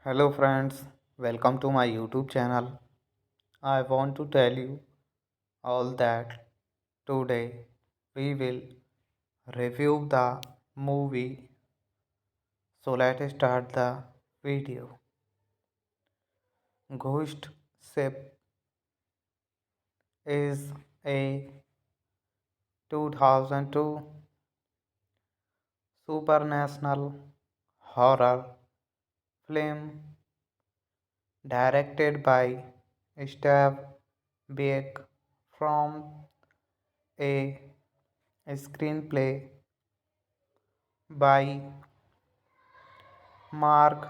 Hello friends, welcome to my YouTube channel. I want to tell you all that today we will review the movie. So let's start the video. Ghost Ship is a 2002 supernatural horror film directed by Steve Beck from a screenplay by Mark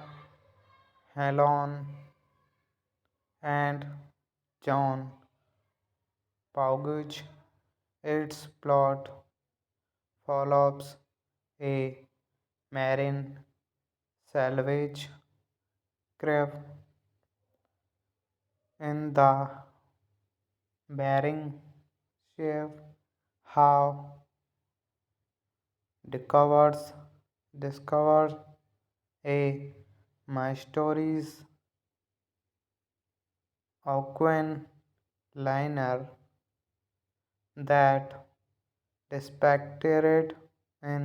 Hallon and John Pauguch. Its plot follows a marine salvage craft in the Bering Sea how discovers a mysterious Aquan liner that disappeared in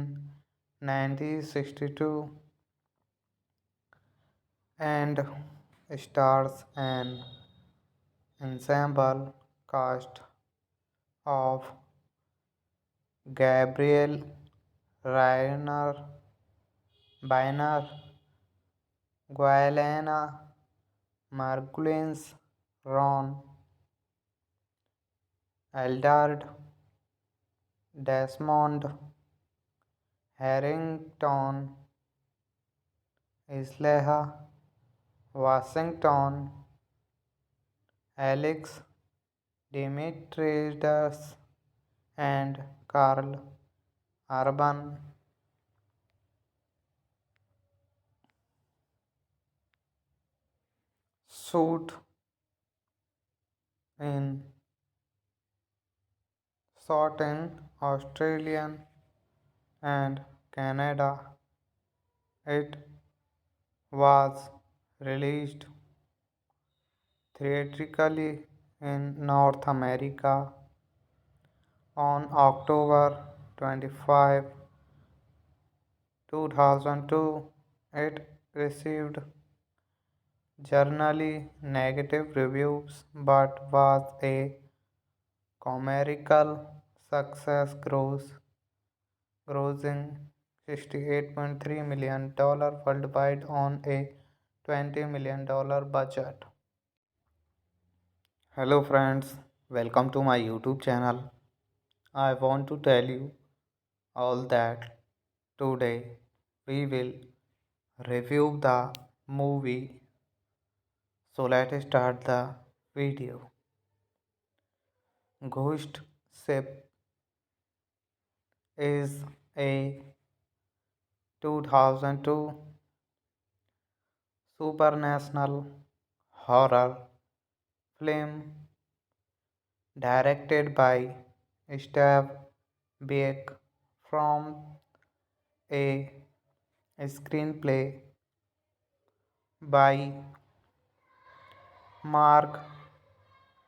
1962 and stars an ensemble cast of Gabriel Rainer, Biner, Guilena Margulies, Ron, Eldard, Desmond, Harrington, Isleha, Washington, Alex, Demetrius, and Carl Urban. Shoot in shot in Australia and Canada. It was released theatrically in North America on October 25, 2002. It received generally negative reviews but was a commercial success grossing $68.3 million worldwide on a $20 million budget. Hello friends, welcome to my YouTube channel. I want to tell you all that today we will review the movie. So let's start the video. Ghost Ship is a 2002 supernatural horror film directed by Steve Beck from a screenplay by Mark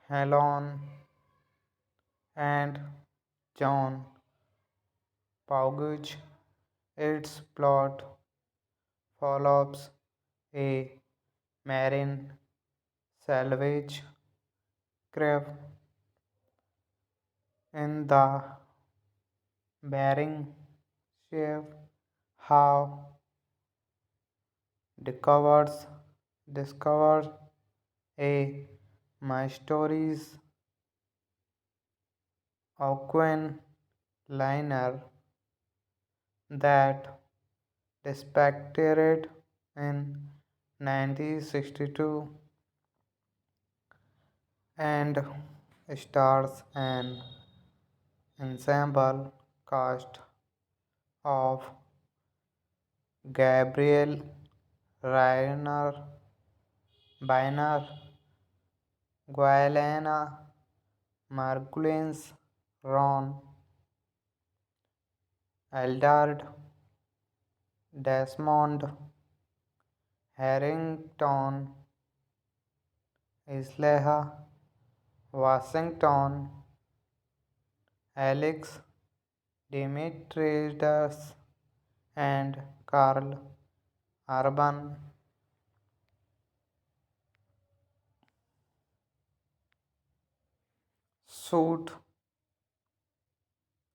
Hallon and John Pauguch. Its plot follows a marine salvage craft in the Bering Sea how discovers a mysterious ocean liner that disappeared in 1962 and stars an ensemble cast of Gabriel Rainer, Biner, Guilena Margulies, Ron, Eldard, Desmond, Harrington, Isleha, Washington, Alex, Demetrius, and Carl Urban. Shoot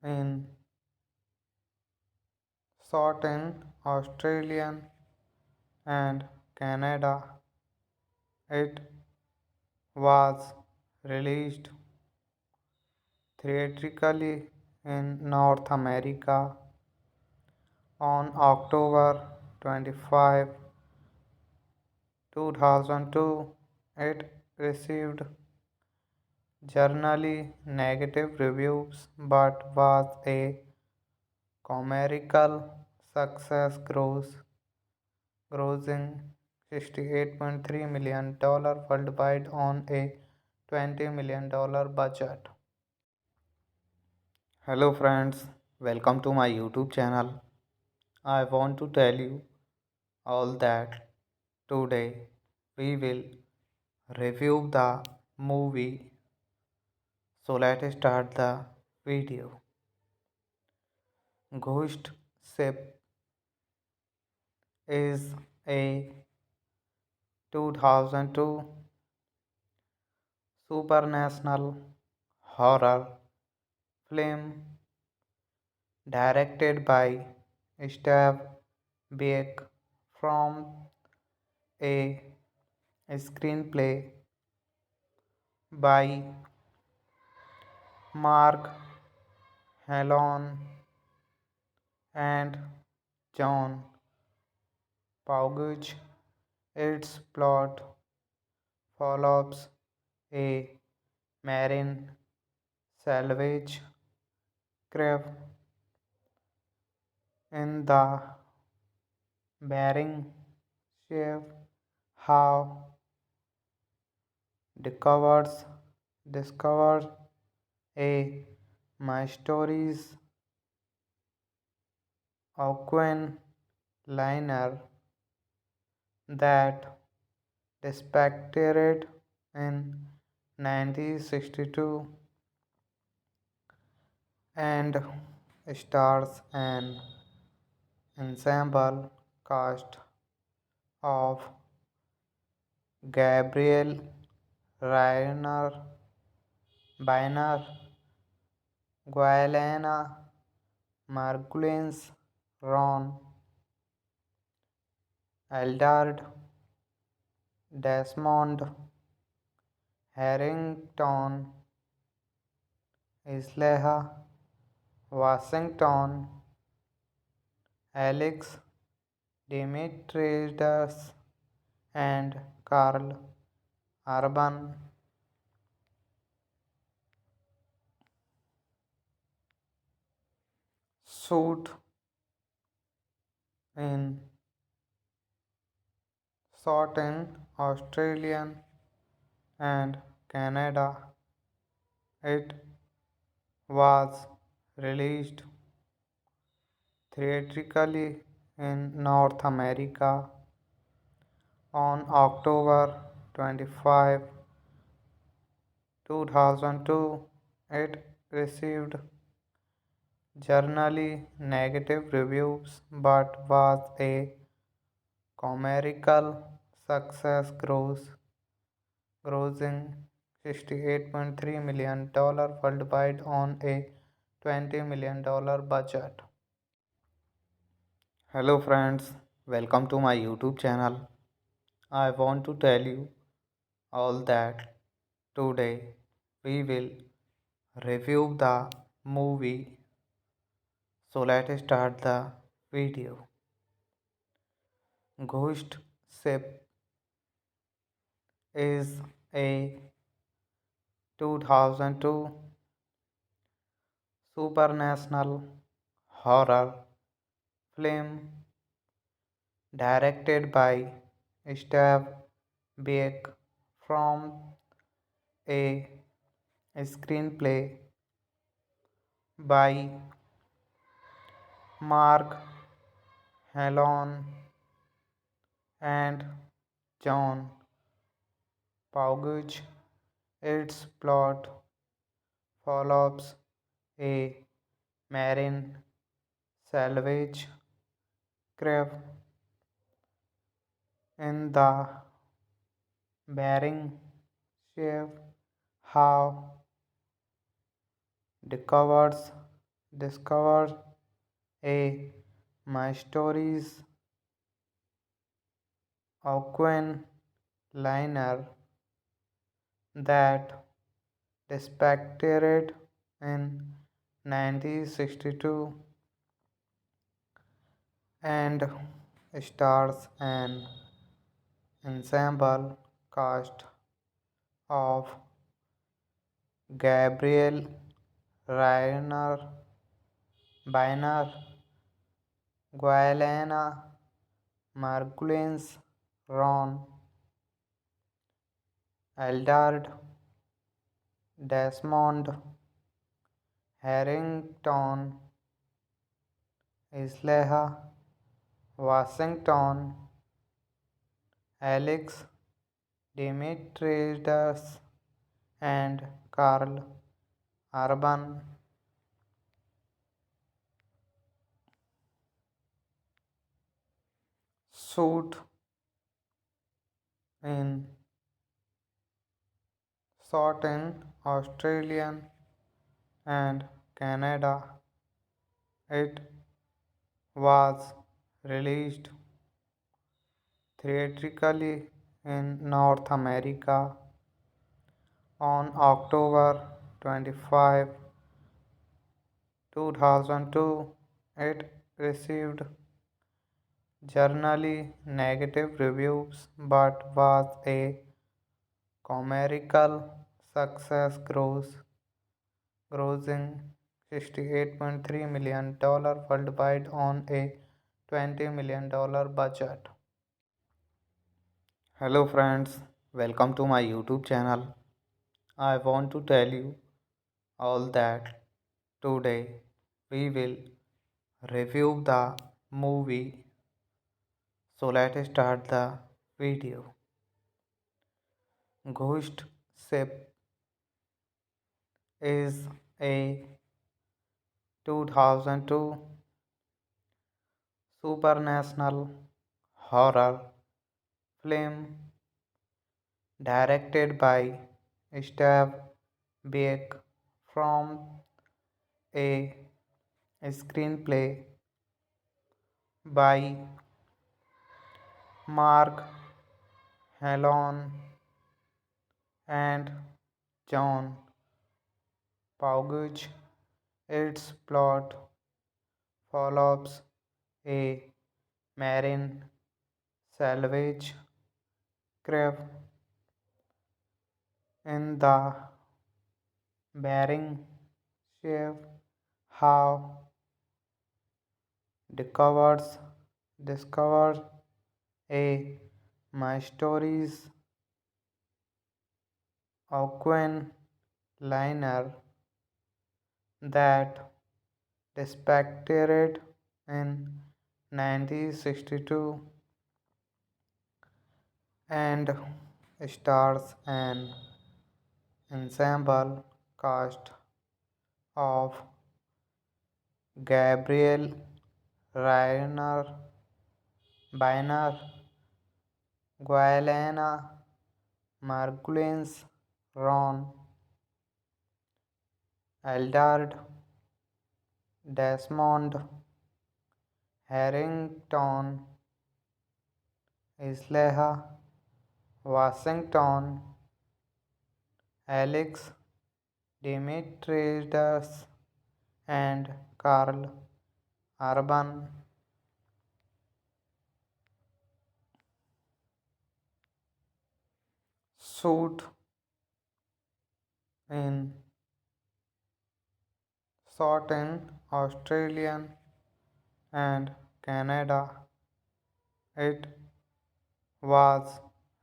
in shot in Australia and Canada. It was released theatrically in North America on October 25, 2002. It received generally negative reviews but was a commercial success grossing $68.3 million worldwide on a $20 million budget. Hello friends, welcome to my YouTube channel. I want to tell you all that today we will review the movie. So let's start the video. Ghost Ship is a 2002 supernatural horror film directed by Steve Beck from a screenplay by Mark Hallon and John Pauguch. Its plot follows a marine salvage craft in the Bering Sea how discovers discovers a mysterious ocean liner that disappeared in 1962 and stars an ensemble cast of Gabriel Rainer Biner, Guilena Margulins, Ron Eldard, Desmond Harrington, Isleha Washington, Alex Dimitriades, and Carl Urban. Suit in Shot in Australia and Canada. It was released theatrically in North America on October 25, 2002. It received generally negative reviews but was a commercial success, grossing $68.3 million worldwide on a $20 million budget. Hello friends, welcome to my YouTube channel. I want to tell you all that today we will review the movie. So let's start the video. Ghost Ship is a 2002 supernatural horror film directed by Steve Beck from a screenplay by Mark Hallon and John Pauguch. Its plot follows a marine salvage craft in the Bering Sea how discovers discovers a mysterious ocean liner that disappeared in 1962 and stars an ensemble cast of Gabriel Rainer Biner, Guilena Margulins, Ron Eldard, Desmond Harrington, Isleha Washington, Alex Dimitriades, and Carl Urban. Shoot in Shot in Australia and Canada. It was released theatrically in North America on October 25, 2002. It received generally negative reviews but was a commercial success, grossing $68.3 million worldwide on a $20 million budget. Hello friends, welcome to my YouTube channel. I want to tell you all that today we will review the movie. So let's start the video. Ghost Ship is a 2002 supernatural horror film directed by Steve Beck from a screenplay by Mark Hallon and John Pauguch. Its plot follows a marine salvage craft in the Bering Sea how discovers a mysterious Aquan liner that dispatched in 1962 and stars an ensemble cast of Gabriel Rainer, Biner, Guilena Margulies, Ron, Eldard, Desmond, Harrington, Isleha, Washington, Alex, Demetrius, and Carl Urban. Shoot in shot in Australia and Canada. It was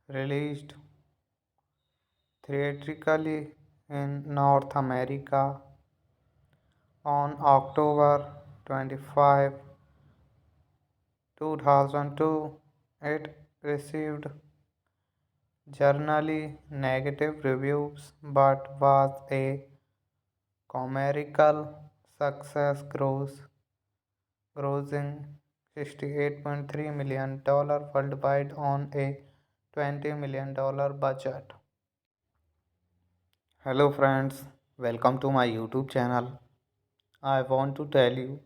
released theatrically in North America on October 25, 2002. It received generally negative reviews but was a commercial success grossing $68.3 million worldwide on a $20 million budget. Hello friends, welcome to my YouTube channel. I want to tell you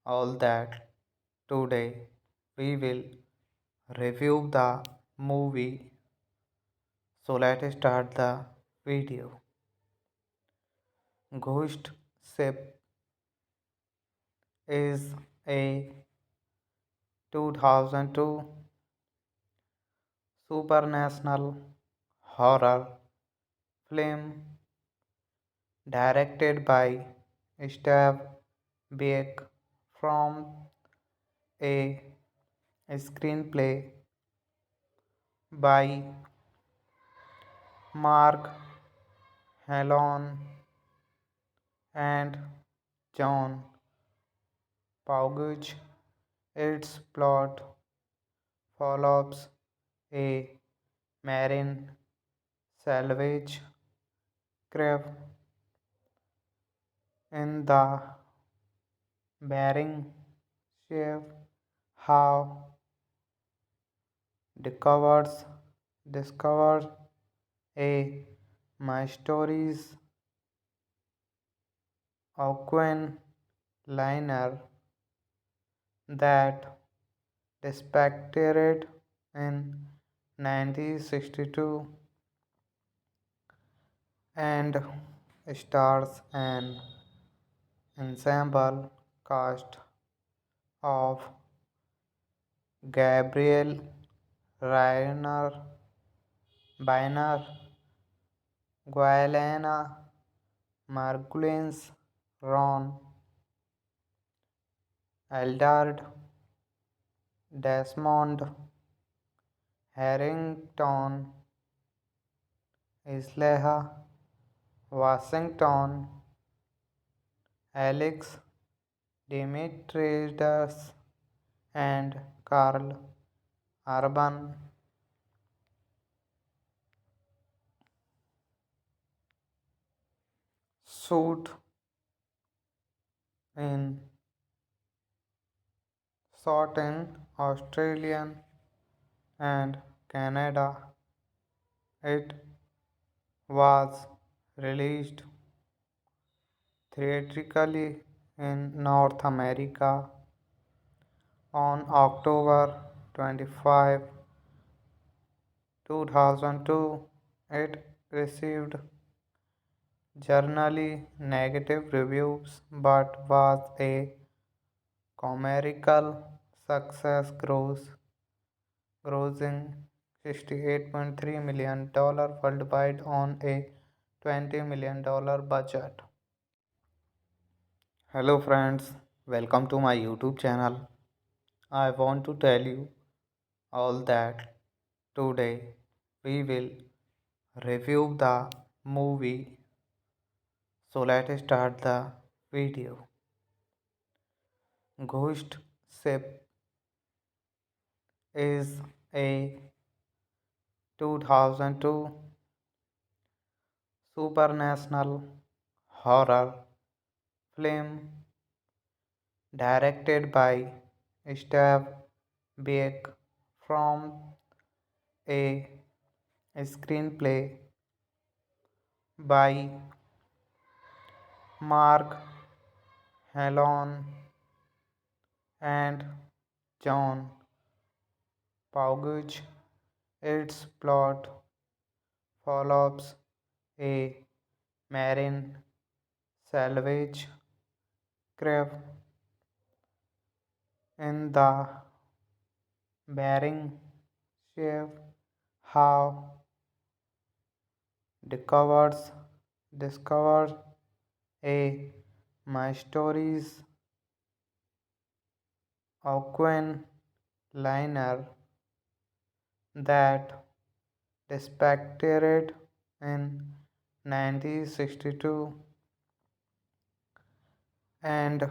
all that today we will review the movie. So let's start the video. Ghost Ship is a 2002 supernatural horror film directed by Steve Beck from a screenplay by Mark Hallon and John Pauguch. Its plot follows a marine salvage craft in the Bering Sea how discovers discovers a mysterious Aquan liner that dispatched in 1962 and stars an ensemble cast of Gabriel Rainer, Biner, Guilena Margulies, Ron, Eldard, Desmond, Harrington, Isleha, Washington, Alex, Demetrius, and Carl Urban. Shoot in shot in Australia and Canada. It was released theatrically in North America on October 25, 2002. It received generally negative reviews but was a commercial success grossing $68.3 million worldwide on a $20 million budget. Hello friends, welcome to my YouTube channel. I want to tell you all that today we will review the movie. So let's start the video. Ghost Ship is a 2002 supernatural horror film directed by Steve Beck from a screenplay by Mark Hallon and John Pauguch. Its plot follows a marine salvage craft in the Bering Sea how discovers a mysterious ocean liner that disappeared in 1962 and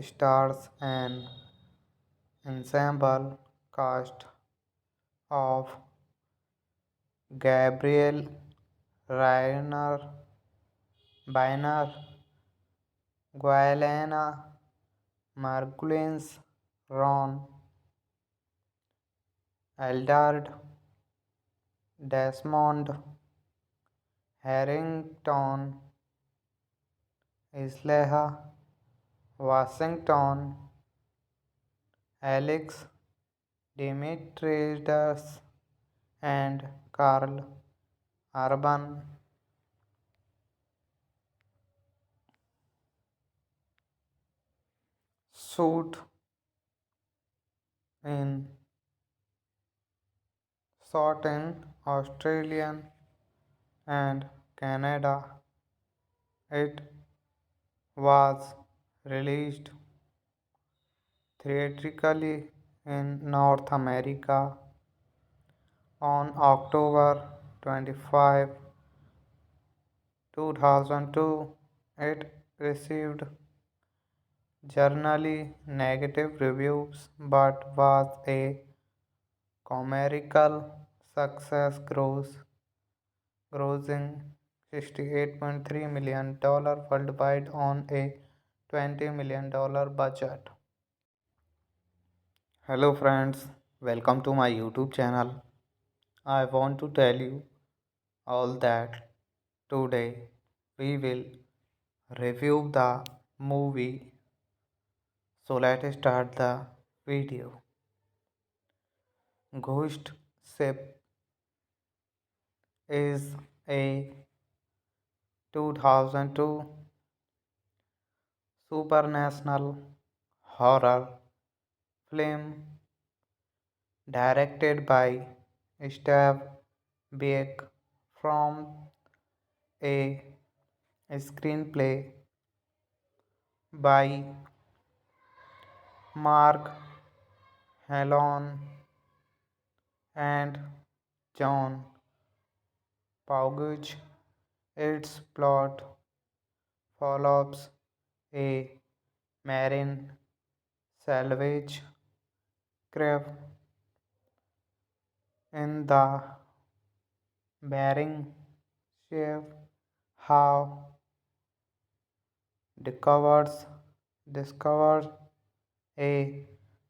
stars an ensemble cast of Gabriel Rainer, Biner, Guilena Margulies, Ron Eldard, Desmond Harrington, Isleah Washington, Alex Dimitriades, and Carl Urban. Shoot in shot in Australia and Canada. It was released theatrically in North America on October 25, 2002. It received generally negative reviews but was a commercial success grossing $68.3 million worldwide on a $20 million budget. Hello friends, welcome to my YouTube channel. I want to tell you all that today we will review the movie. So let's start the video. Ghost Ship is a 2002 supernatural horror film directed by Steve Beck from a screenplay by Mark Hallon and John Pauguch. Its plot follows a marine salvage craft in the Bering Sea how discovers discovers a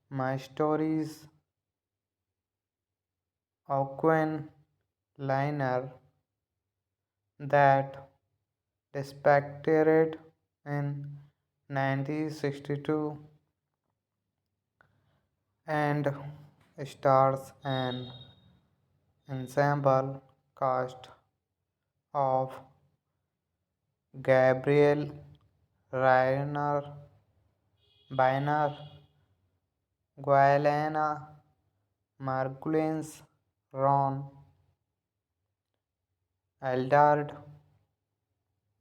mysterious ocean liner that depicted in 1962 and stars an ensemble cast of Gabriel Rainer, Biner, Guilena Margulies, Ron, Eldard,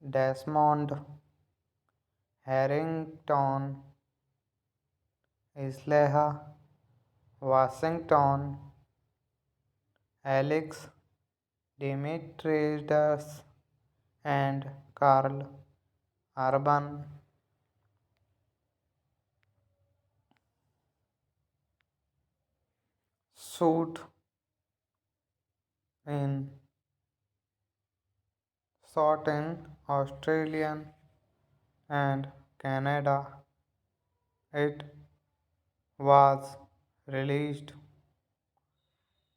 Desmond, Harrington, Isleha, Washington, Alex, Demetrius, and Carl Urban. Suit in shot in Australian and Canada. It was released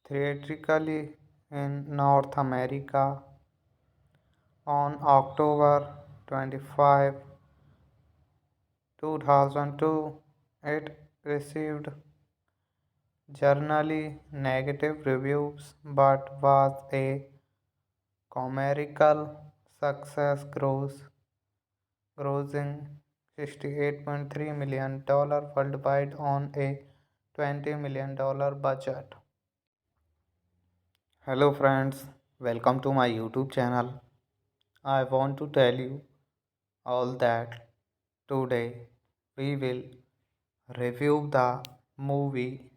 theatrically in North America on October 25, 2002. It received generally negative reviews but was a commercial success grossing $68.3 million worldwide on a $20 million budget. Hello friends, welcome to my YouTube channel. I want to tell you all that today we will review the movie.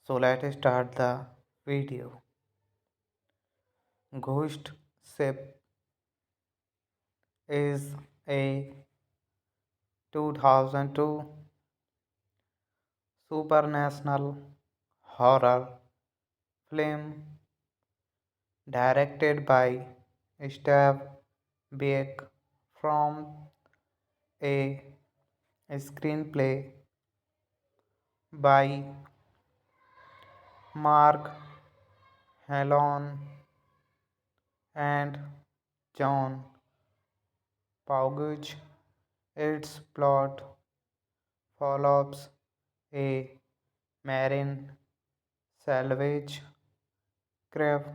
So let's start the video. Ghost Ship is a 2002 supernatural horror film directed by Steve Beck from a screenplay by Mark Hallon and John Pauguch. Its plot follows a marine salvage craft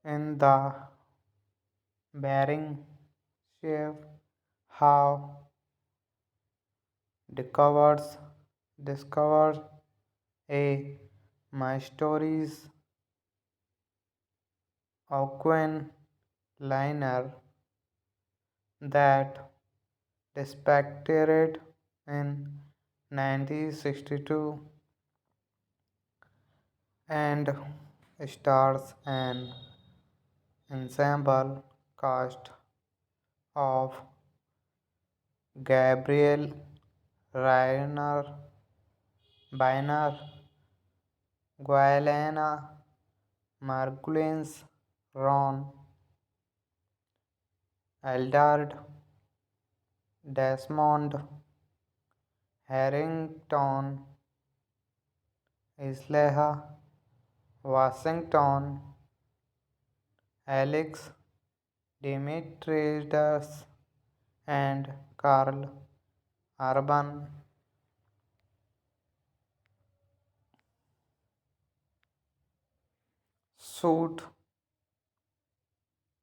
in the Bering Sea how discovers discovers a mysterious ocean liner that disappeared in 1962 and stars an ensemble cast of Gabriel Rainer, Biner, Guilena Margulies, Ron, Eldard, Desmond, Harrington, Isleha, Washington, Alex, Demetrius, and Carl Urban. Shoot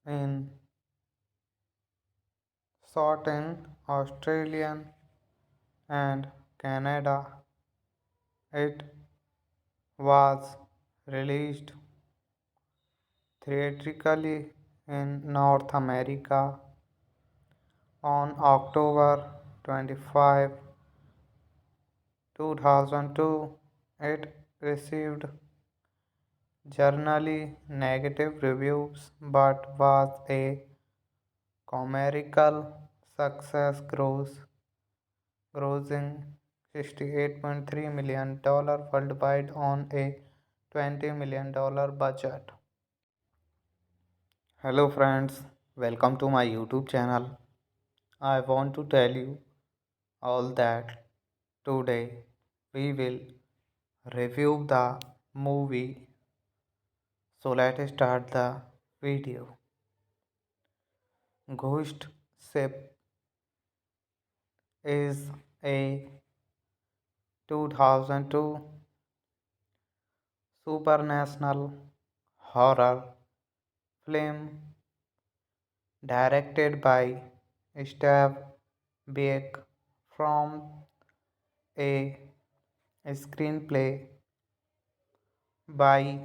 in shot in Australian and Canada. It was released theatrically in North America on October 25, 2002. It received generally negative reviews but was a commercial success grossing $68.3 million worldwide on a $20 million budget. Hello friends, welcome to my YouTube channel. I want to tell you all that today we will review the movie. So let's start the video. Ghost Ship is a 2002 supernatural horror film directed by Steve Beck from a screenplay by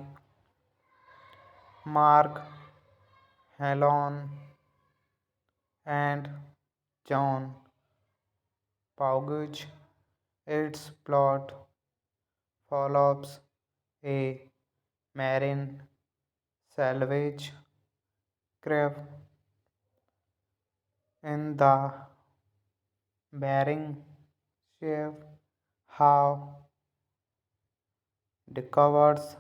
Mark Hallon and John Pauguch. Its plot follows a marine salvage craft in the Bering Sea how discovers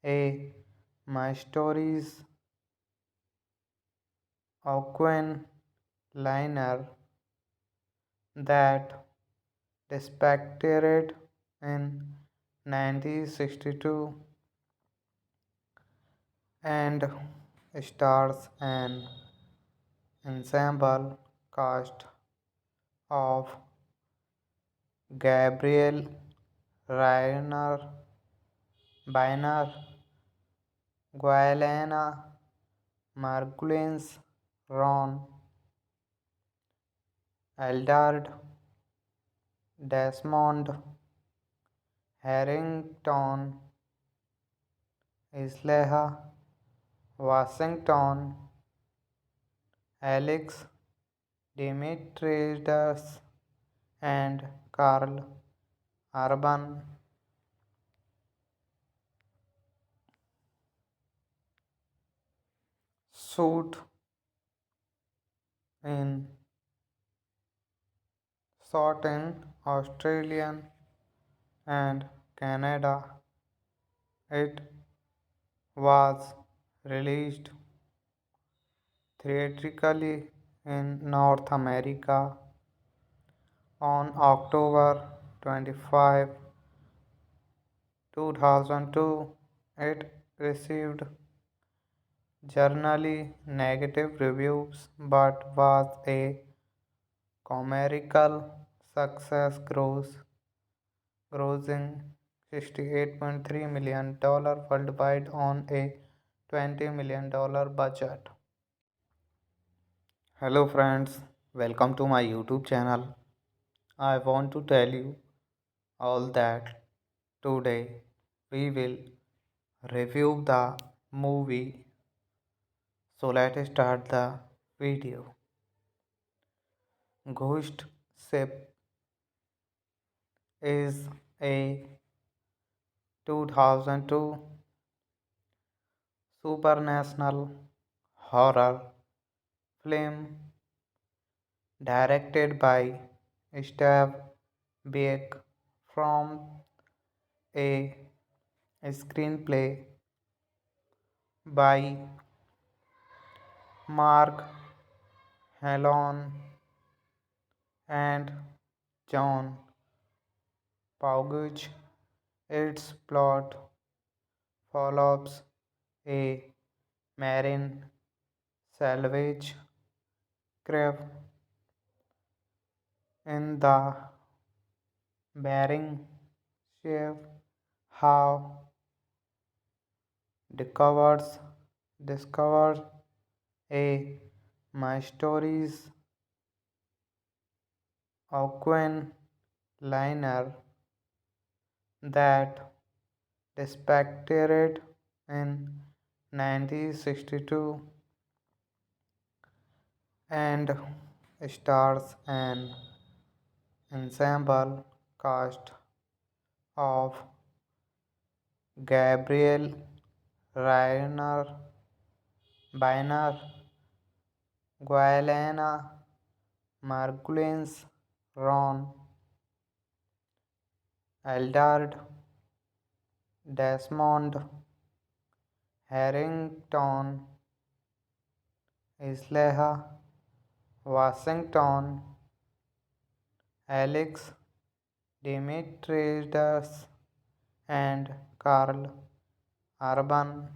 a mysterious Aquan liner that disappeared in 1962 and stars an ensemble cast of Gabriel Rainer, Biner, Guilena Margulies, Ron, Eldard, Desmond, Harrington, Isleha, Washington, Alex, Demetrius, and Carl Urban. Shoot in shot in Australia and Canada. It was released theatrically in North America on October 25, 2002. It received generally negative reviews but was a commercial success grossing $68.3 million worldwide on a $20 million budget. Hello friends, welcome to my YouTube channel. I want to tell you all that today we will review the movie. So let's start the video. Ghost Ship is a 2002 supernatural horror film directed by Steve Beck from a screenplay by Mark Hallon and John Pauguch. Its plot follows a marine salvage craft in the Bering Sea how discovers discovers a mysterious Aquan liner that disappeared in 1962 and stars an ensemble cast of Gabriel Rainer, Biner, Guilena Margulies, Ron, Eldard, Desmond, Harrington, Isleha, Washington, Alex, Demetrius, and Carl urban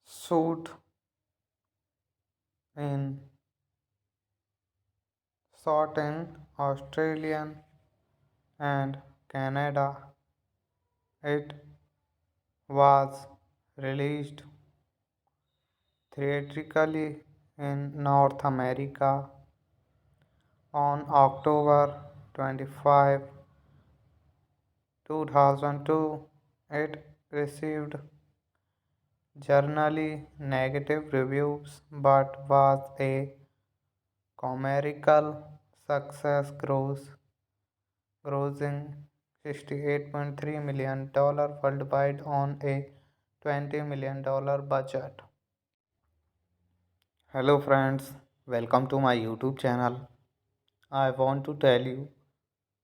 suit in shot in Australian and Canada. It was released theatrically in North America on October 25, 2002. It received generally negative reviews but was a commercial success grossing $68.3 million worldwide on a $20 million budget. Hello friends, welcome to my YouTube channel. I want to tell you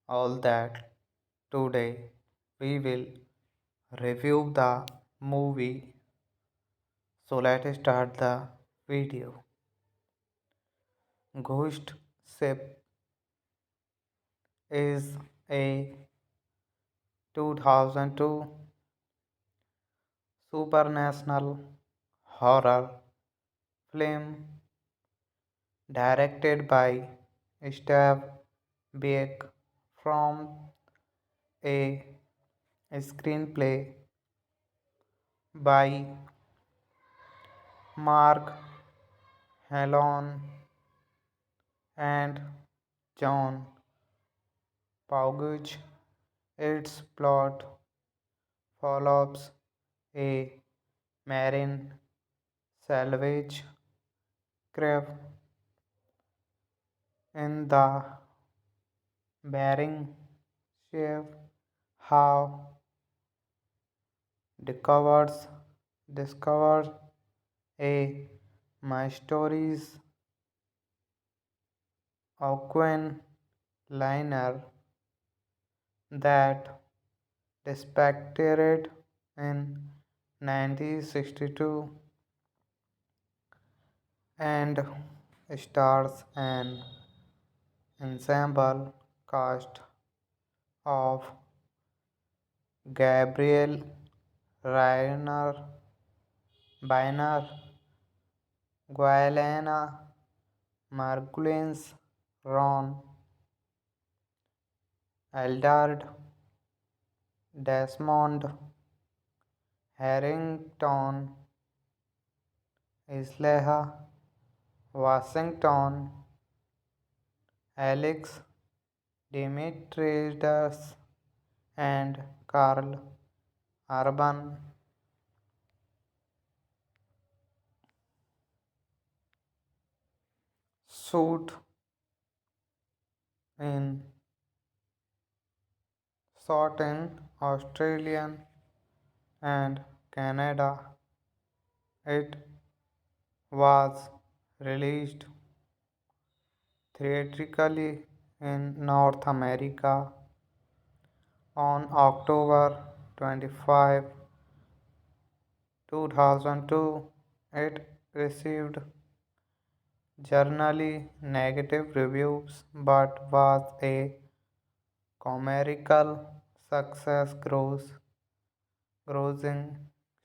all that today we will review the movie. So let's start the video. Ghost Ship is a 2002 supernatural horror film directed by Steve Beck from a screenplay by Mark Hallon and John Pauguch. Its plot follows a marine salvage craft in the Bering Sea how discovers discovers a mysterious ocean liner that disappeared in 1962 and stars an ensemble cast of Gabriel Rainer, Biner, Guilena Margulies, Ron, Eldard, Desmond, Harrington, Isleha, Washington, Alex, Demetrius, and Carl Urban. Shoot in shot in Australian and Canada. It was released theatrically in North America on October 25, 2002. It received generally negative reviews but was a commercial success grossing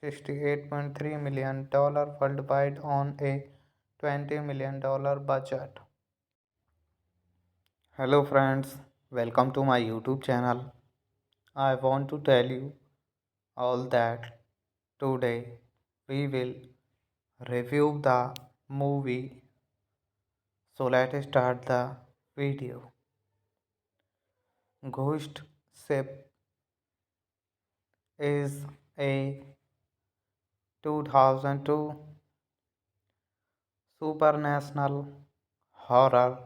$68.3 million worldwide on a $20 million budget. Hello friends, welcome to my YouTube channel. I want to tell you all that today we will review the movie. So let's start the video. Ghost Ship is a 2002 supernatural horror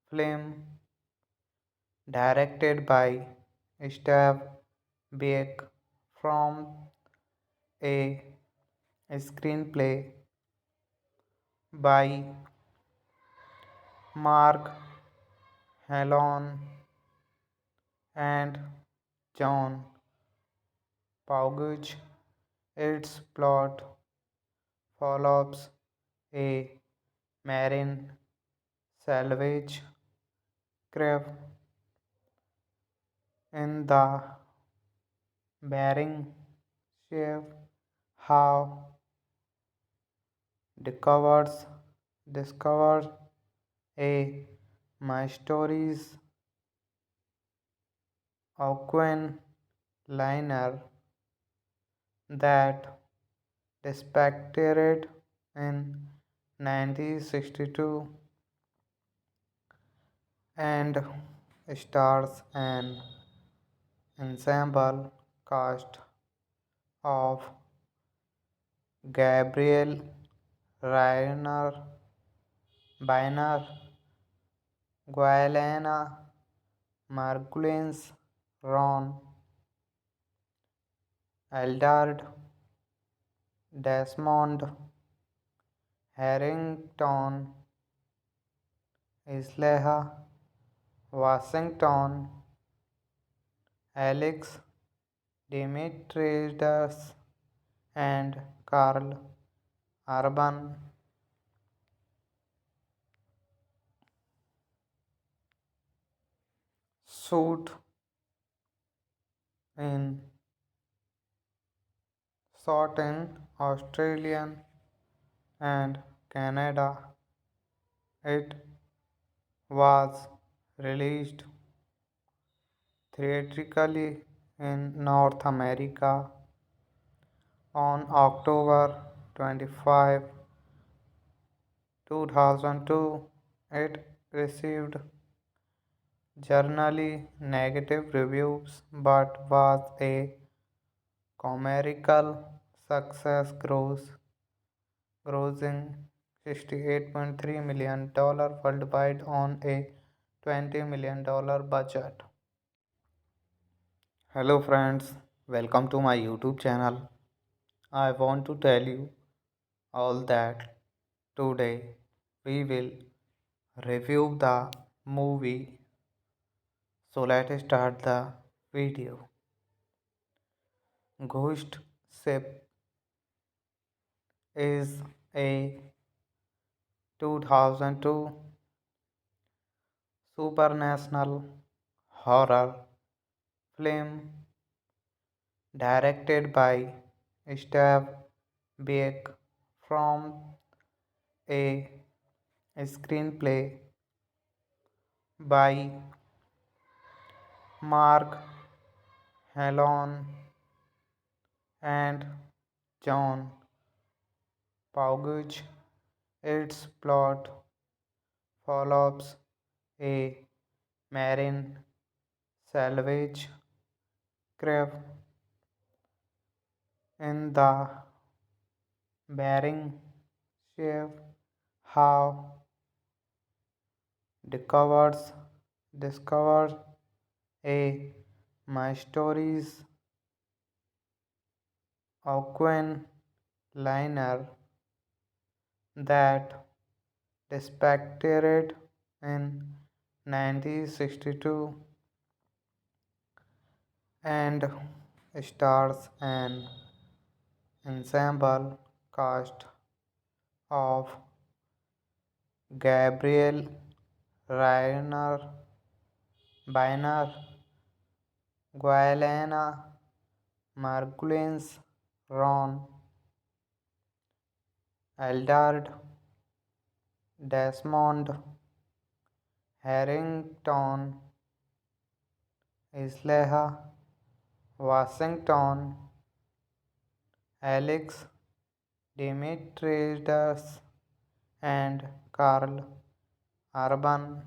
film directed by Steve Beck from a screenplay by Mark Hallon and John Pauguch. Its plot follows a marine salvage craft in the Bering Sea have discovered a my stories Oakwen liner that dispatched in 1962 and stars an ensemble cast of Gabriel Rainer, Biner, Guilena, Margulins, Ron, Eldard, Desmond, Harrington, Isleha, Washington, Alex, Demetrius, and Carl Urban suit in shot in Australian and Canada. It was released theatrically in North America on October 25, 2002. It received generally negative reviews but was a commercial success grossing $68.3 million worldwide on a $20 million budget. Hello friends, welcome to my YouTube channel. I want to tell you all that today we will review the movie. So let's start the video. Ghost Ship is a 2002 supernatural horror film directed by Steve Beck from a screenplay by Mark Hallon and John Pauguch. Its plot follows a marine salvage craft in the Bering Sea have discovers discovered a mysterious Oakwen liner that dispatched in 1962 and stars an ensemble cast of Gabriel Rainer, Biner, Guilena, Margulins, Ron, Eldard, Desmond, Harrington, Isleha, Washington, Alex, Demetrius, and Carl Urban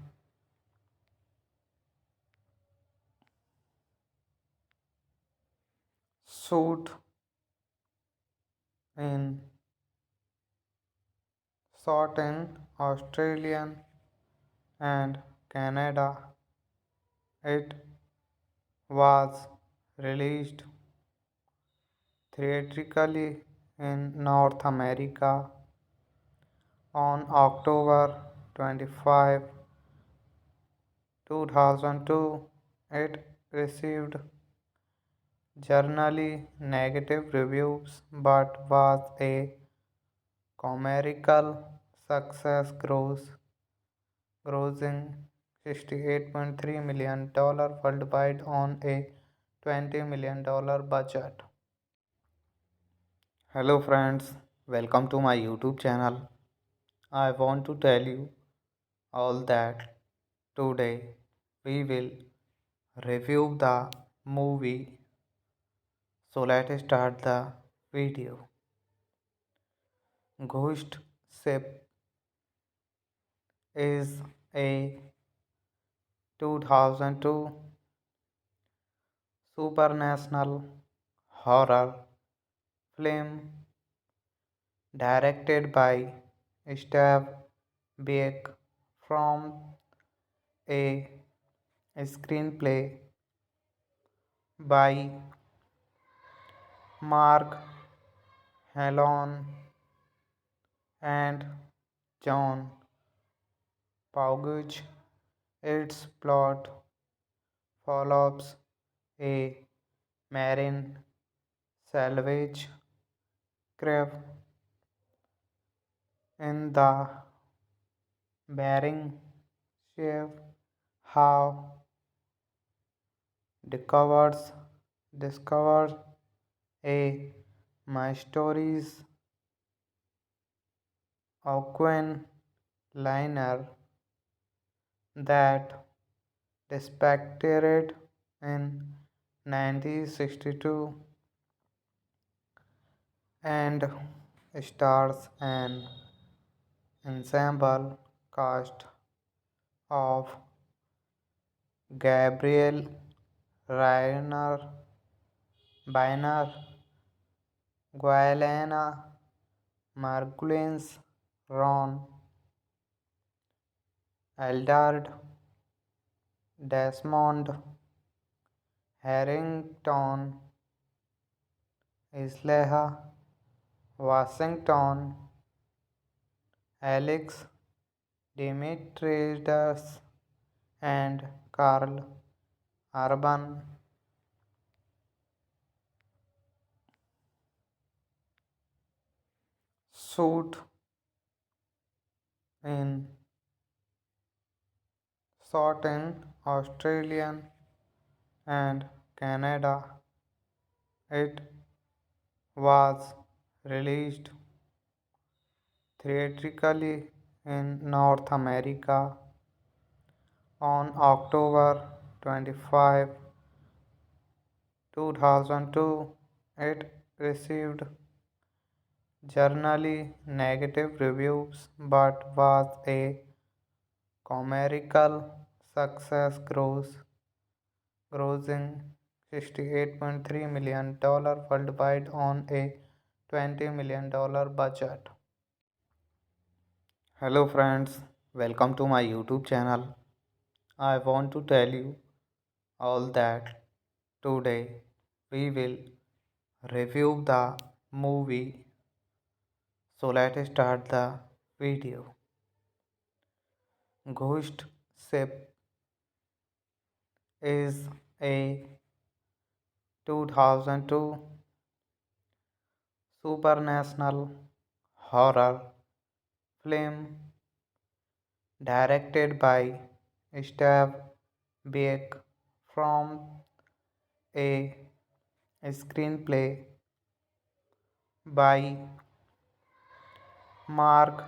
suit in shot in Australian and Canada. It was released theatrically in North America on October 25, 2002. It received generally negative reviews but was a commercial success grossing $68.3 million worldwide on a $20 million budget. Hello friends, welcome to my YouTube channel. I want to tell you all that today we will review the movie. So let's start the video. Ghost Ship is a 2002 supernatural horror film directed by Steve Beck from a screenplay by Mark Hallon and John Pauguch. Its plot follows a marine salvage craft in the Bering Sea how discovers a mysterious ocean liner that dispatched in 1962 and stars an ensemble cast of Gabriel Rainer, Biner, Guilena Margulies, Ron, Eldard, Desmond, Harrington, Isleha, Washington, Alex, Demetrius, and Carl Urban. Shoot in shot in Australia and Canada. It was released theatrically in North America on October 25, 2002. It received generally negative reviews but was a commercial success grossing $68.3 million worldwide on a $20 million budget. Hello friends, welcome to my YouTube channel. I want to tell you all that today we will review the movie. So let's start the video. Ghost Ship is a 2002 supernatural horror film directed by Steve Beck from a screenplay by Mark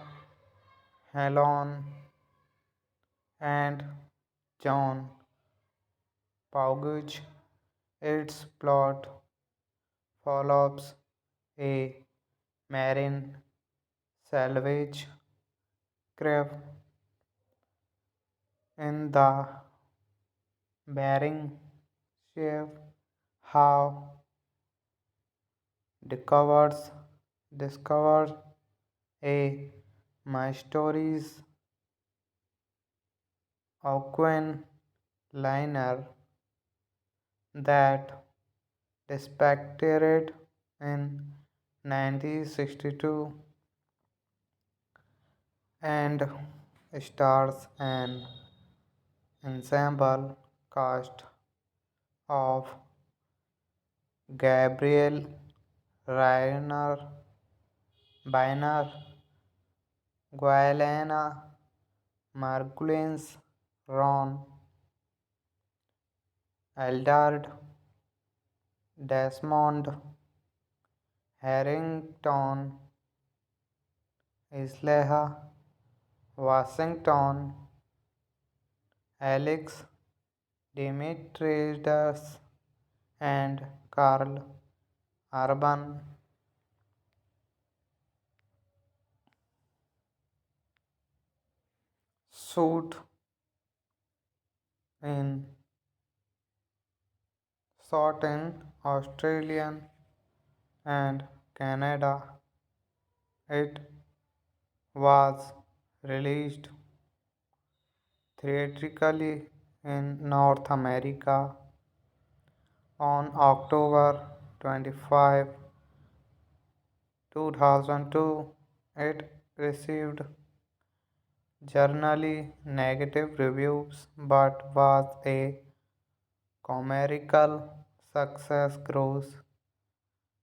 Hallon and John Pauguch. Its plot follows a marine salvage craft in the Bering Sea how discovers a mysterious ocean liner that dispatched in 1962 and stars an ensemble cast of Gabriel Rainer, Biner, Guilena Margulies, Ron, Eldard, Desmond, Harrington, Isleha, Washington, Alex, Demetrius, and Carl Urban. Suit in shot in Australian and Canada. It was released theatrically in North America on October 25, 2002. It received generally negative reviews but was a commercial success,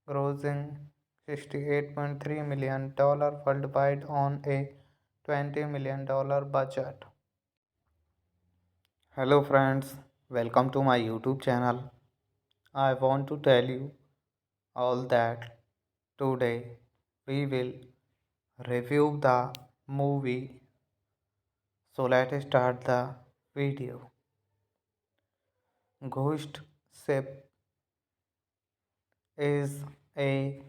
grossing $68.3 million worldwide on a $20 million budget. Hello friends, welcome to my YouTube channel. I want to tell you all that today we will review the movie. So let's start the video. Ghost Ship is a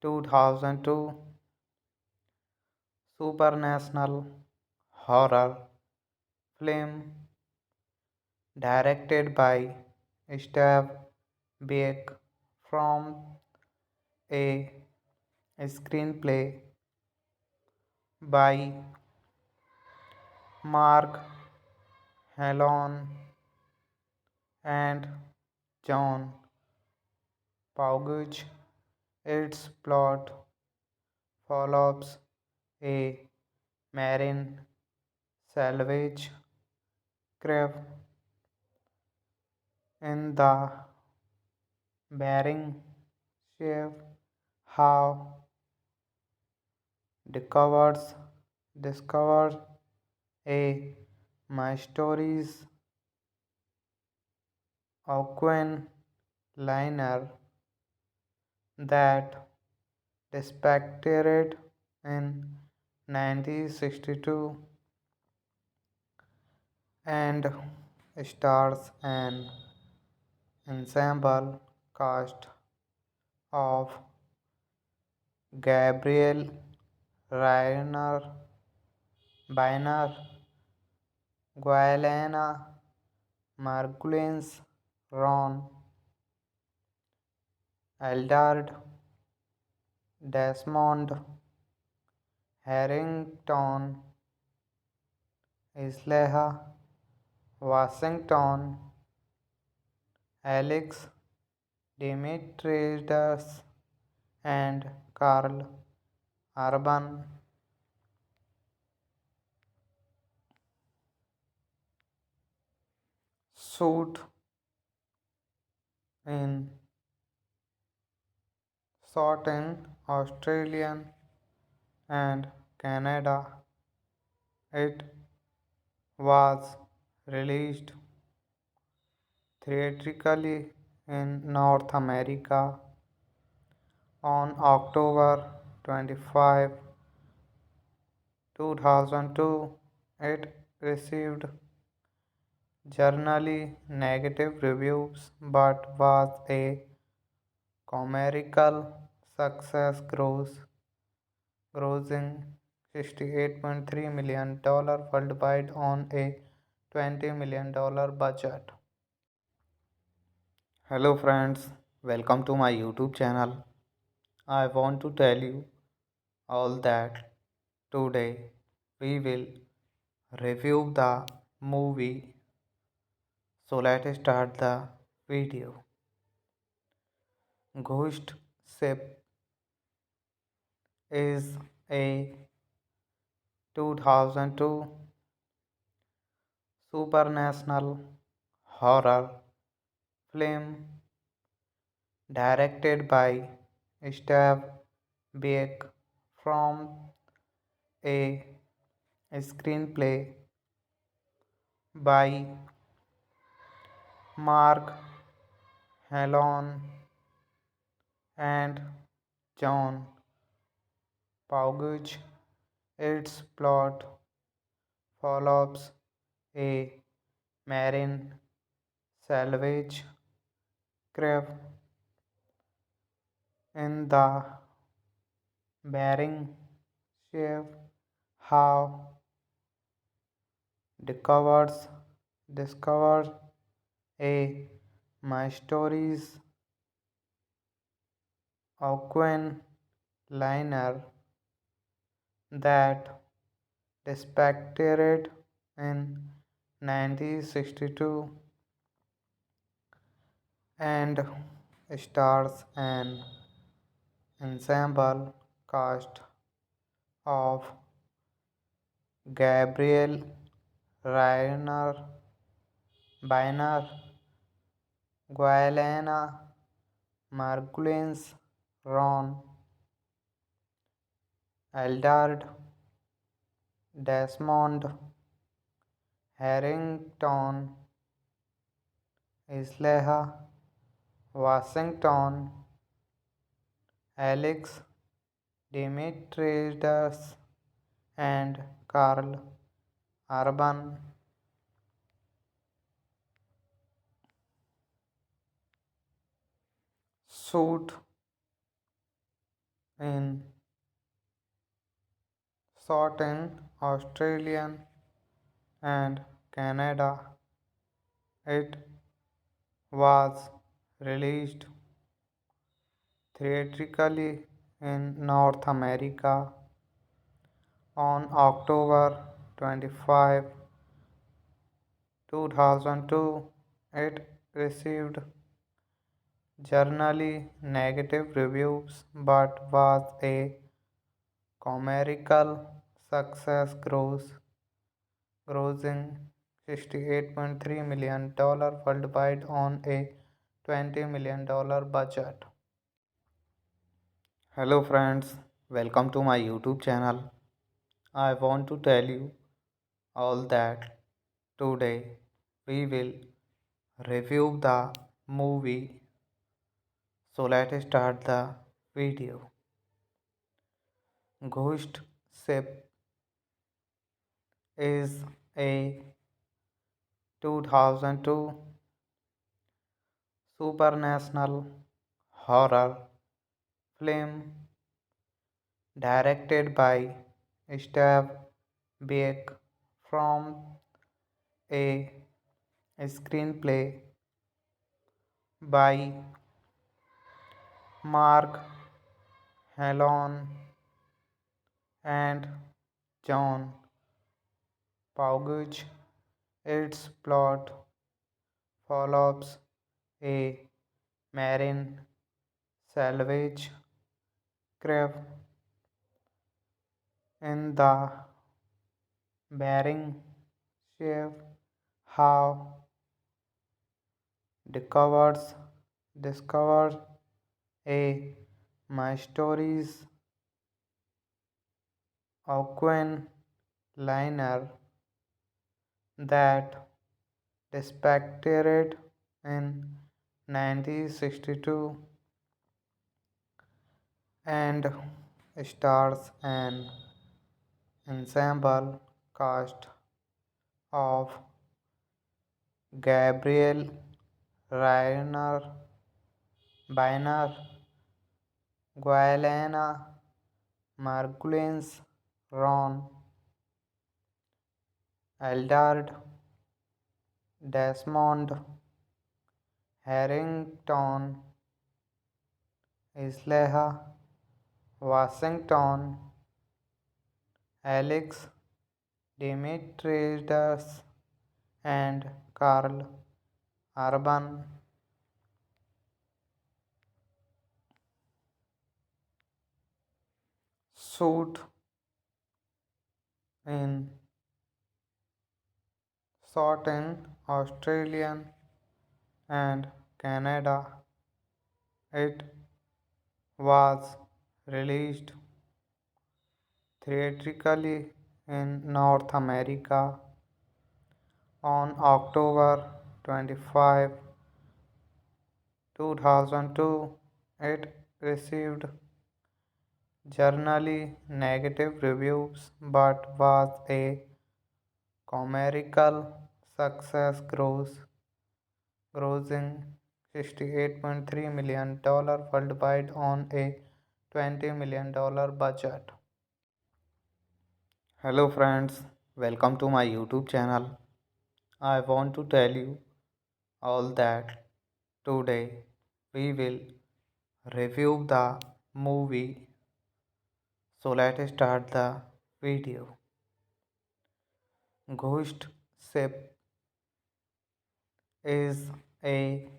2002 supernatural horror film directed by Steve Beck from a screenplay by Mark Hallon and John Pauguch. Its plot follows a marine salvage craft in the Bering Sea how discovers discovers a mysterious ocean liner that disappeared in 1962 and stars an ensemble cast of Gabriel Rainer, Biner, Guilena Margulies, Ron, Eldard, Desmond, Harrington, Isleha, Washington, Alex, Demetrius, and Carl Urban. Shoot in shot in Australian and Canada. It was released theatrically in North America on October 25, 2002. It received generally negative reviews but was a commercial success, grossing $68.3 million worldwide on a $20 million budget. Hello friends, welcome to my YouTube channel. I want to tell you all that today we will review the movie. So let's start the video. Ghost Ship is a 2002 supernatural horror film directed by Steve Beck from a screenplay by Mark Hallon and John Pauguch. Its plot follows a marine salvage craft in the Bering Sea how discovers discovers a mysterious ocean liner that disappeared in 1962 and stars an ensemble cast of Gabriel Rainer, Biner, Guilena, Margulins, Ron, Eldard, Desmond, Harrington, Isleha, Washington, Alex, Demetrius, and Carl Urban. Suit in shot in Australian and Canada. It was released theatrically in North America on October 25, 2002. It received generally negative reviews but was a commercial success grossing $68.3 million worldwide on a $20 million budget. Hello friends, welcome to my YouTube channel. I want to tell you all that today we will review the movie. So let's start the video. Ghost Ship is a 2002 supernatural horror film directed by Steve Beck from a screenplay by Mark Hallon and John Pauguch. Its plot follows a marine salvage craft in the Bering Sea how discovers a mysterious ocean liner that disappeared in 1962 and stars an ensemble cast of Gabriel Rainer, Biner, Guilena, Margulins, Ron, Eldard, Desmond, Harrington, Isleha, Washington, Alex, Demetrius, and Carl Urban. Shoot in shot in Australian and Canada. It was released theatrically in North America On October 25, 2002, it received generally negative reviews but was a commercial success grossing $68.3 million worldwide on a $20 million budget. Hello friends, welcome to my YouTube channel. I want to tell you all that today we will review the movie. So let's start the video. Ghost Ship is a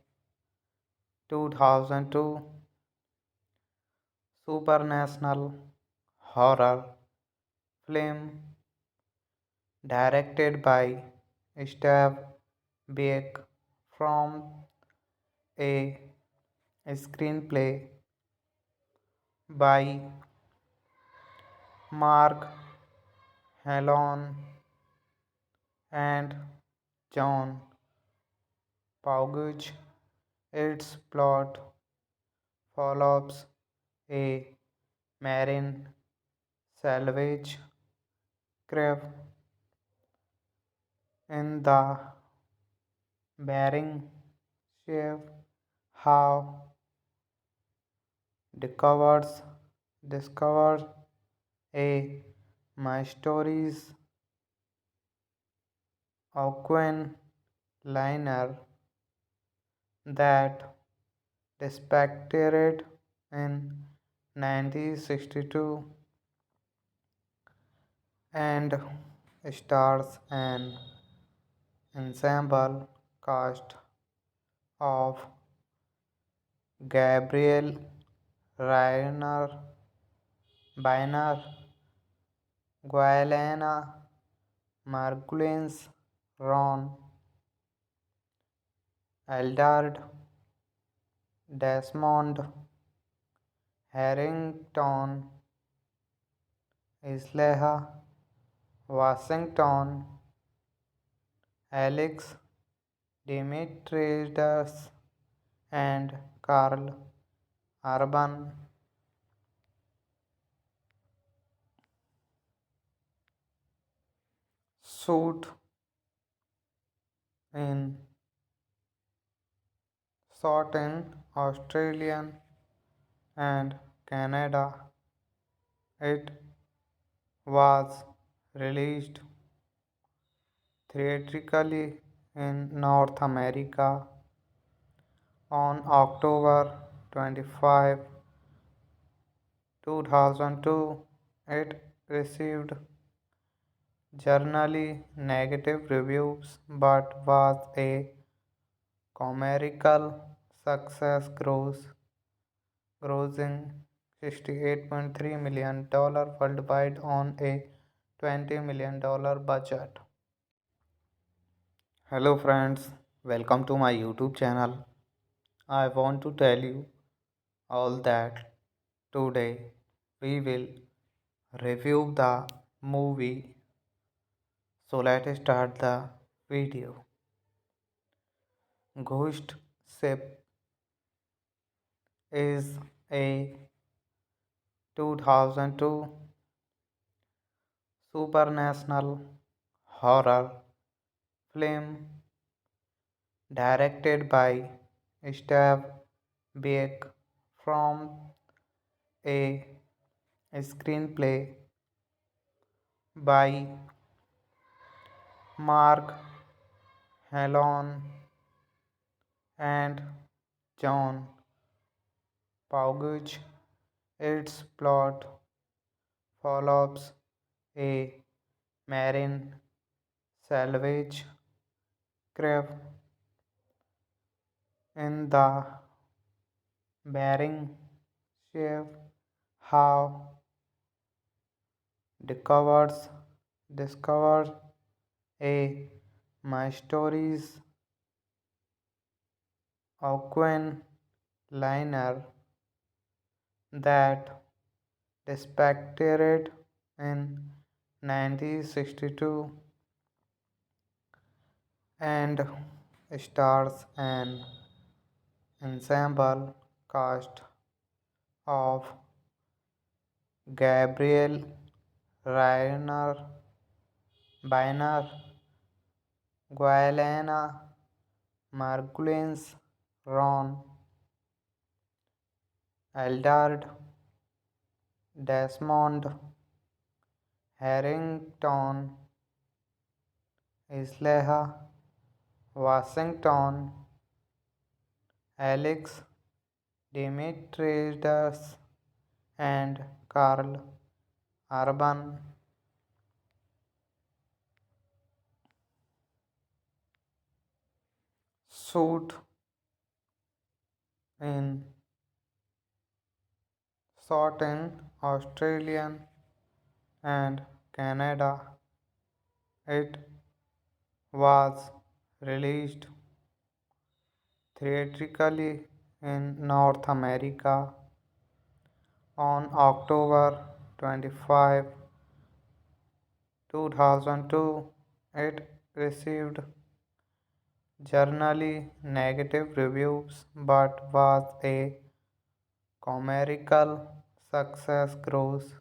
2002 supernatural horror film directed by Steve Beck from a screenplay by Mark Hallon and John Pauguch. Its plot follows a marine salvage craft in the Bering Sea how discovers a mysterious Aquan liner that dispatched in 1962 and stars an ensemble cast of Gabriel Rainer, Biner, Guilena Margulies, Ron, Eldard, Desmond, Harrington, Isleha, Washington, Alex, Demetrius, and Carl Urban. Shoot in shot in Australia and Canada. It was released theatrically in North America on October 25, 2002. It received generally negative reviews but was a commercial success grossing $68.3 million worldwide on a $20 million budget. Hello friends, welcome to my YouTube channel. I want to tell you all that today we will review the movie. So let's start the video. Ghost Ship is a 2002 supernatural horror film directed by Steve Beck from a screenplay by Mark Hallon and John Pauguch. Its plot follows a marine salvage craft in the Bering Sea how discovers a mysterious Aquan liner that dispatched in 1962 and stars an ensemble cast of Gabriel Rainer, Biner, Guilena Margulies, Ron, Eldard, Desmond, Harrington, Isleha, Washington, Alex, Demetrius, and Carl Urban. Suit in shot in Australian and Canada. It was released theatrically in North America on October 25, 2002. It received generally negative reviews but was a commercial success grossing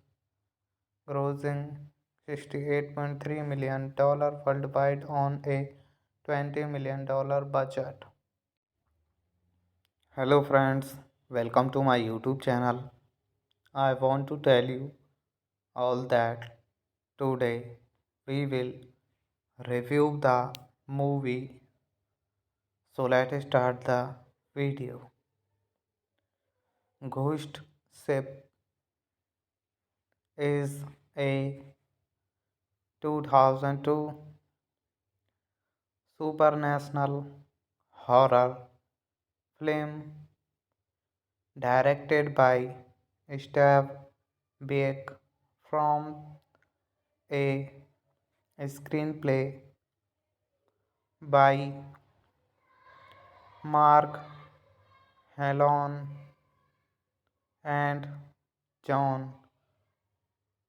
$68.3 million worldwide on a $20 million budget. Hello friends, welcome to my YouTube channel. I want to tell you all that today we will review the movie. So let's start the video. Ghost Ship is a 2002 supernatural horror film directed by Steve Beck from a screenplay by Mark Hallon and John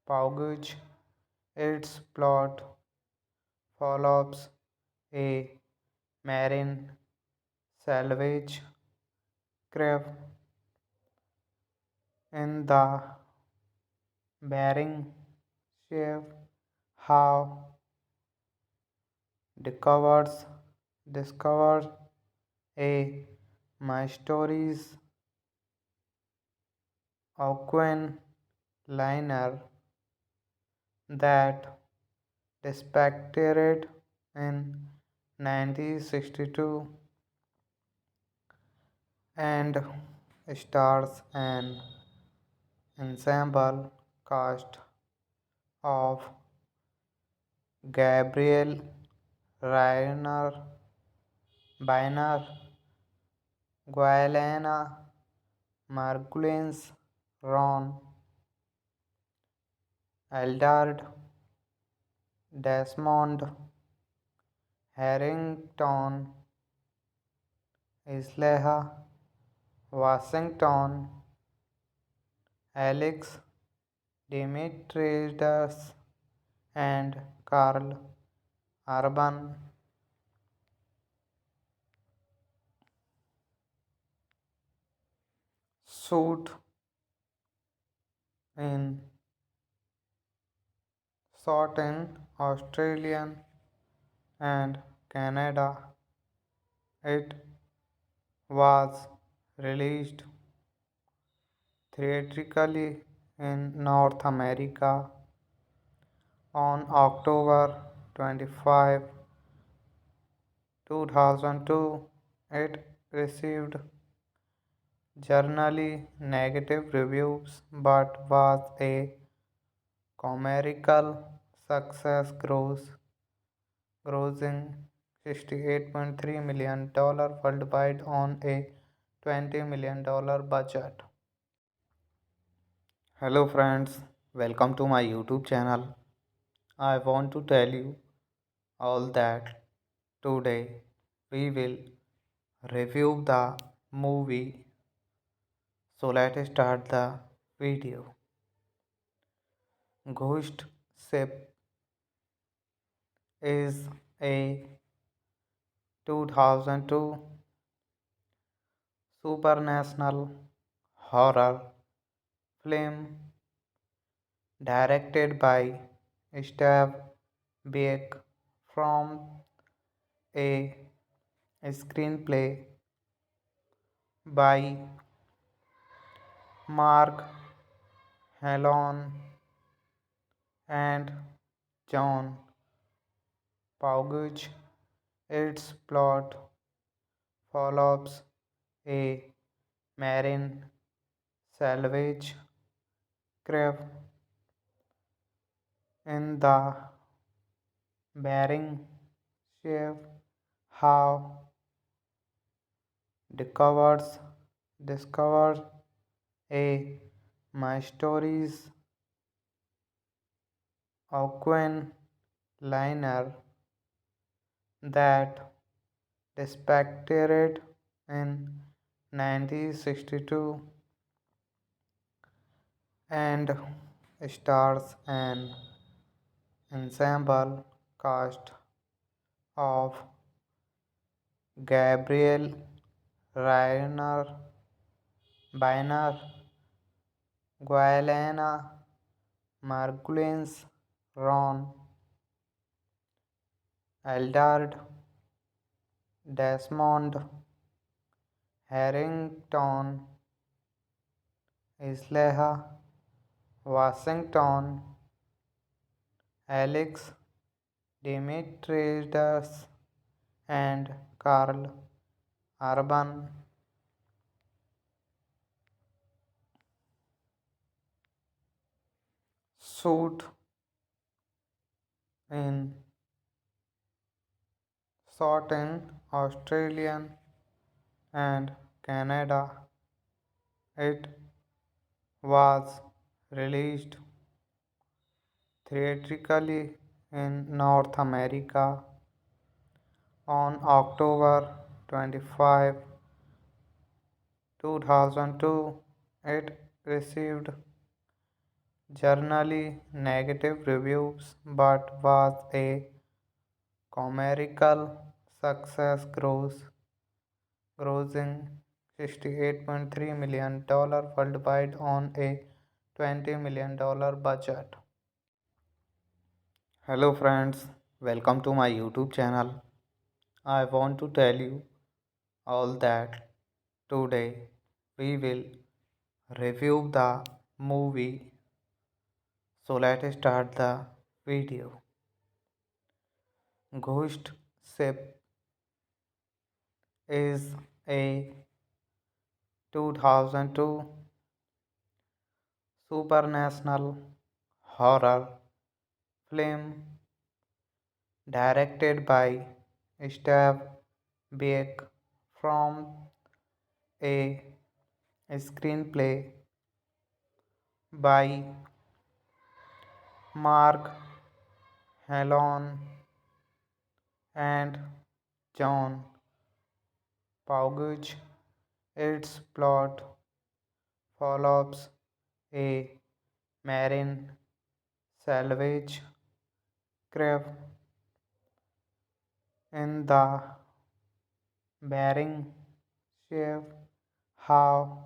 Pauguch. Its plot follows a marine salvage craft in the Bering Sea how discovers discovers a mysterious ocean liner that disappeared in 1962 and stars an ensemble cast of Gabriel Rainer, Biner, Guilena Margulies, Ron, Eldard, Desmond, Harrington, Isleha, Washington, Alex, Demetrius, and Carl Urban. Shoot in shot in Australian and Canada. It was released theatrically in North America on October 25, 2002. It received generally negative reviews but was a commercial success grossing $68.3 million worldwide on a $20 million budget. Hello friends, welcome to my YouTube channel. I want to tell you all that today we will review the movie. So let's start the video. Ghost Ship is a 2002 supernatural horror film directed by Steve Beck from a screenplay by Mark Hallon and John Pauguch. Its plot follows a marine salvage craft in the Bering Sea how discovers discovers a mysterious Oakland liner that disappeared in 1962 and stars an ensemble cast of Gabriel Rainer, Biner, Guilena Margulies, Ron, Eldard, Desmond, Harrington, Isleha, Washington, Alex, Demetrius, and Carl Urban. Shoot in shot in Australia and Canada. It was released theatrically in North America on October 25, 2002. It received generally negative reviews but was a commercial success grossing $68.3 million worldwide on a $20 million budget. Hello friends, welcome to my YouTube channel. I want to tell you all that today we will review the movie. So let's start the video. Ghost Ship is a 2002 supernatural horror film directed by Steve Beck from a screenplay by Mark Hallon and John Pauguch. Its plot follows a marine salvage craft in the Bering Sea how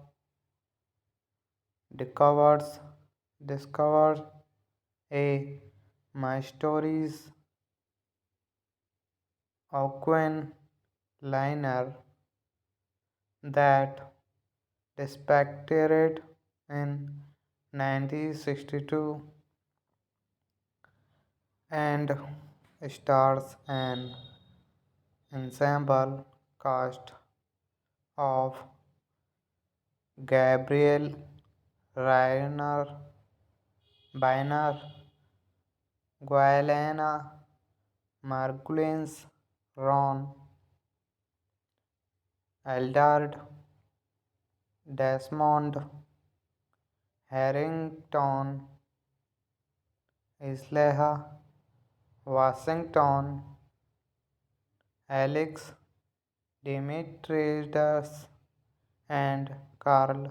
discovers a mysterious Oakland liner that disappeared in 1962 and stars an ensemble cast of Gabriel Rainer, Biner, Guilena Margulies, Ron, Eldard, Desmond, Harrington, Isleha, Washington, Alex, Demetrius, and Carl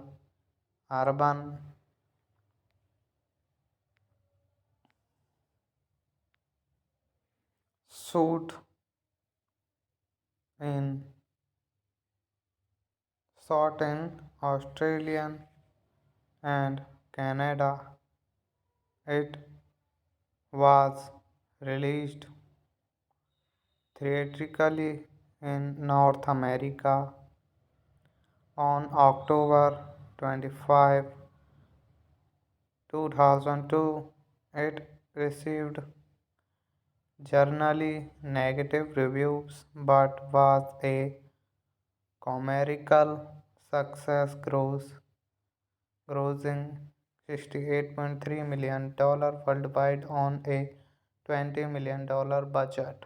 Urban. Shoot in shot in Australia and Canada. It was released theatrically in North America on October 25, 2002. It received generally negative reviews but was a commercial success, grossing $68.3 million worldwide on a $20 million budget.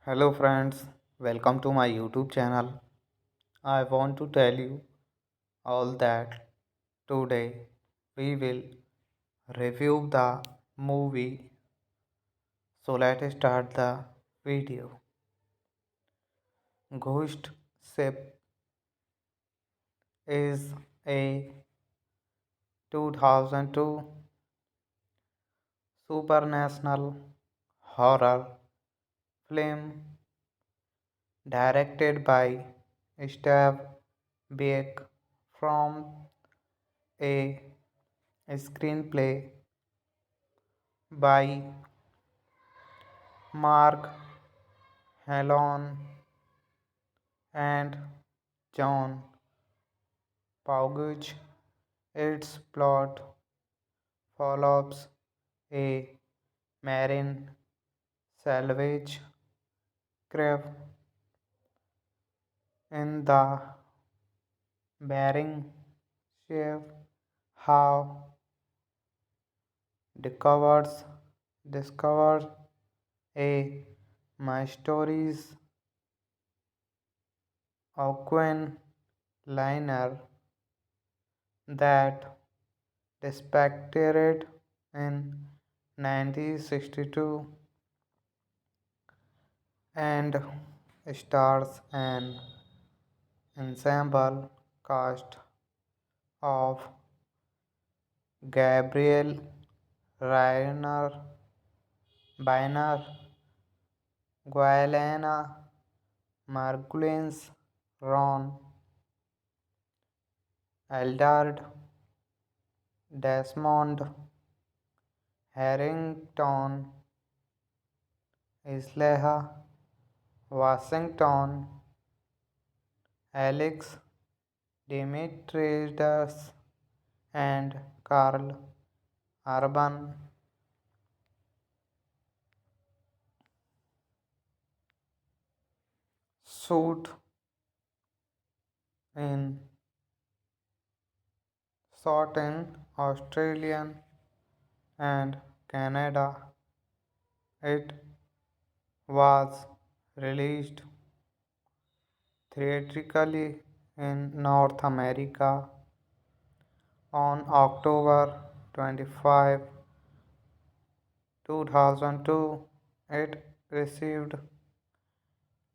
Hello friends, welcome to my YouTube channel. I want to tell you all that today we will review the movie. So let's start the video. Ghost Ship is a 2002 supernatural horror film directed by Steve Beck from a screenplay by Mark Hallon and John Pauguch. Its plot follows a marine salvage craft in the Bering Sea, how discovers discovers a mysterious Aquan liner that dispatched in 1962 and stars an ensemble cast of Gabriel Rainer, Biner, Guilena Margulies, Ron, Eldard, Desmond, Harrington, Isleha, Washington, Alex, Demetrius, and Carl Urban. Shoot in shot in Australia and Canada. It was released theatrically in North America on October 25, 2002. It received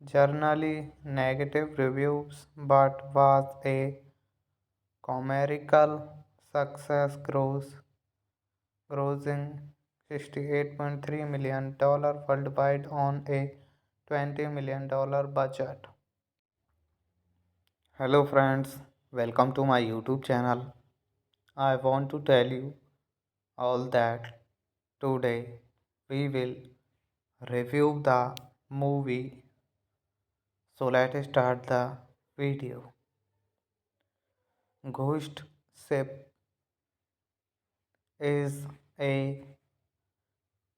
generally negative reviews but was a commercial success, grossing $68.3 million worldwide on a $20 million budget. Hello friends, welcome to my YouTube channel. I want to tell you all that today we will review the movie. So let's start the video. Ghost Ship is a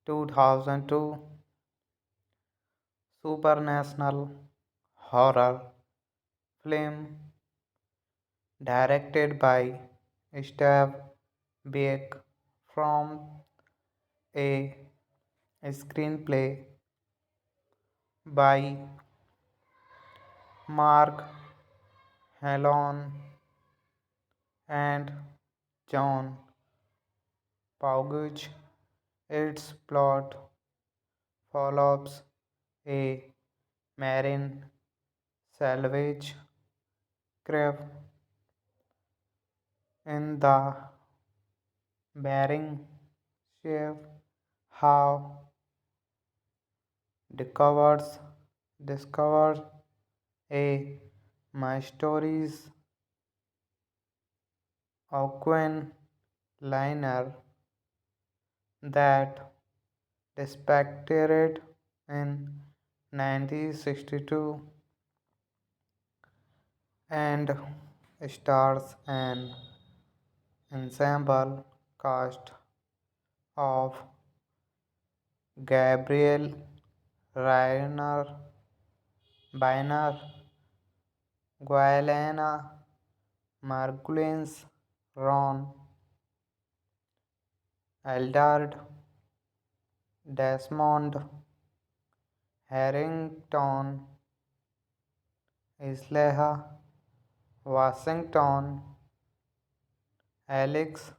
2002 supernatural horror film directed by Steve Beck from a screenplay by Mark Hallon and John Pauguch. Its plot follows a marine salvage craft in the Bering Sea, how discovers discovered a My Stories Auckland liner that depicted in 1962 and stars an ensemble cast of Gabriel Rainer, Biner, Guilena Margulies, Ron, Eldard, Desmond, Harrington, Isleha, Washington, Alex,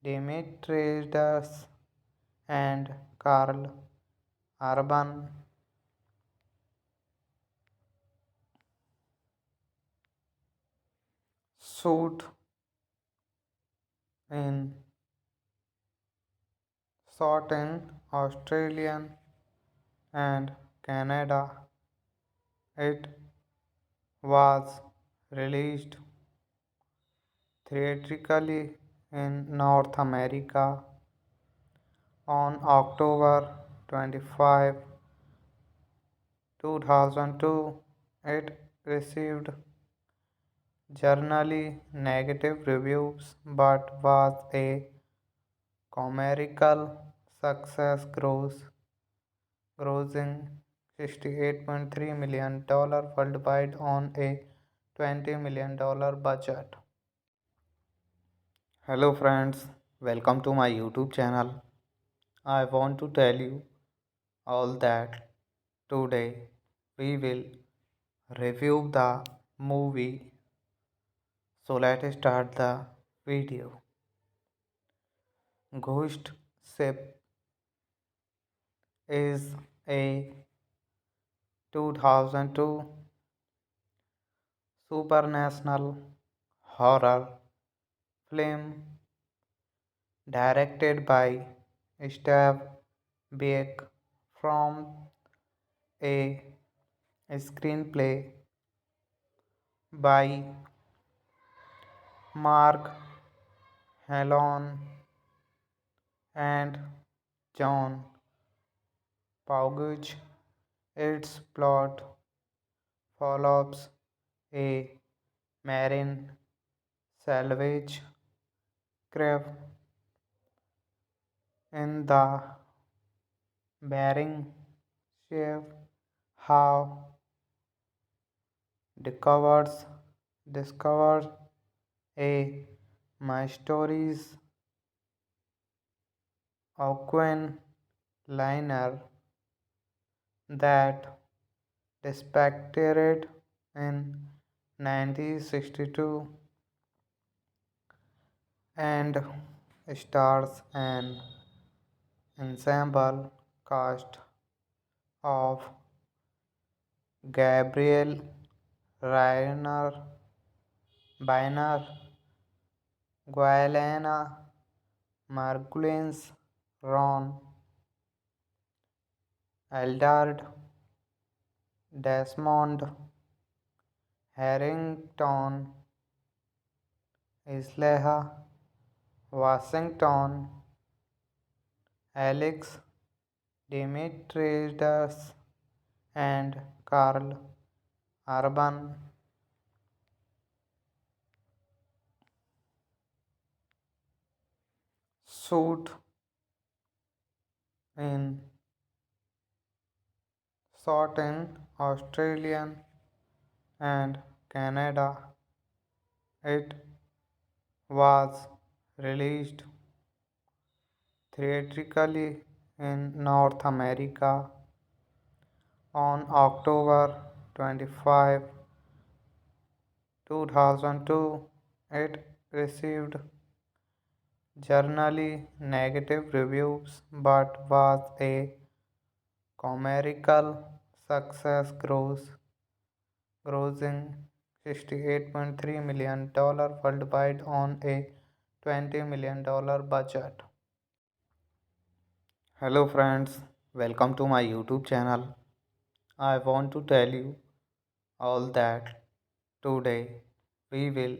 Demetrius, and Carl Urban. Suit in shot in Australian and Canada. It was released theatrically in North America on October 25, 2002. It received generally negative reviews but was a commercial success grossing $68.3 million worldwide on a $20 million budget. Hello friends, welcome to my YouTube channel. I want to tell you all that today we will review the movie. So let's start the video. Ghost Ship is a 2002 supernatural horror film directed by Steve Beck from a screenplay by Mark Hallon and John Pauguch. Its plot follows a marine salvage craft in the Bering Sea how discovers discovers a My Stories Auckland liner that depicted in 1962 and stars an ensemble cast of Gabriel Rainer, Biner, Guilena Margulies, Ron, Eldard, Desmond, Harrington, Isleha, Washington, Alex, Demetrius, and Carl Urban. Shoot in shot in Australian and Canada. It was released theatrically in North America on October 25, 2002. It received generally negative reviews but was a commercial success grossing $68.3 million worldwide on a $20 million budget. Hello friends, welcome to my YouTube channel. I want to tell you all that today we will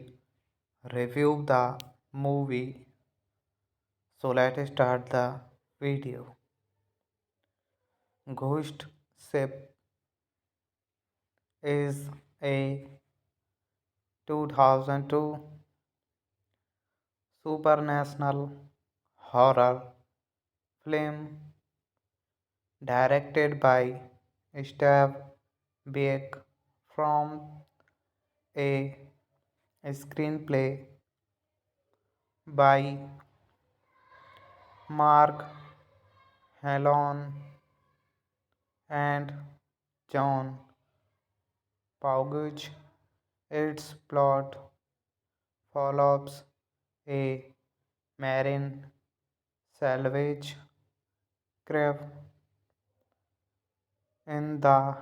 review the movie. So let's start the video. Ghost Ship is a 2002 supernatural horror film directed by Steve Beck from a screenplay by Mark Hallon and John Pauguch. Its plot follows a marine salvage craft in the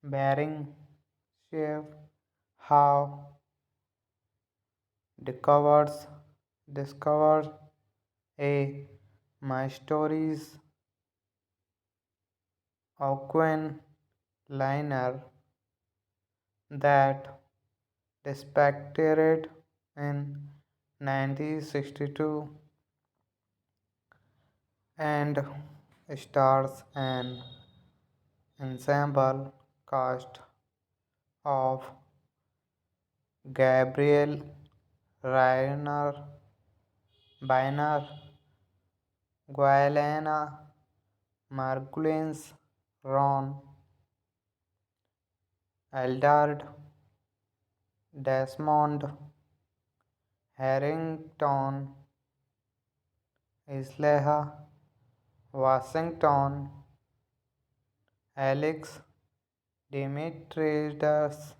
Bering Sea have discovers discovered a mysterious ocean liner that disappeared in 1962 and stars an ensemble cast of Gabriel Rainer, Biner, Guilena Margulies, Ron, Eldard, Desmond, Harrington, Isleha, Washington, Alex, Demetrius,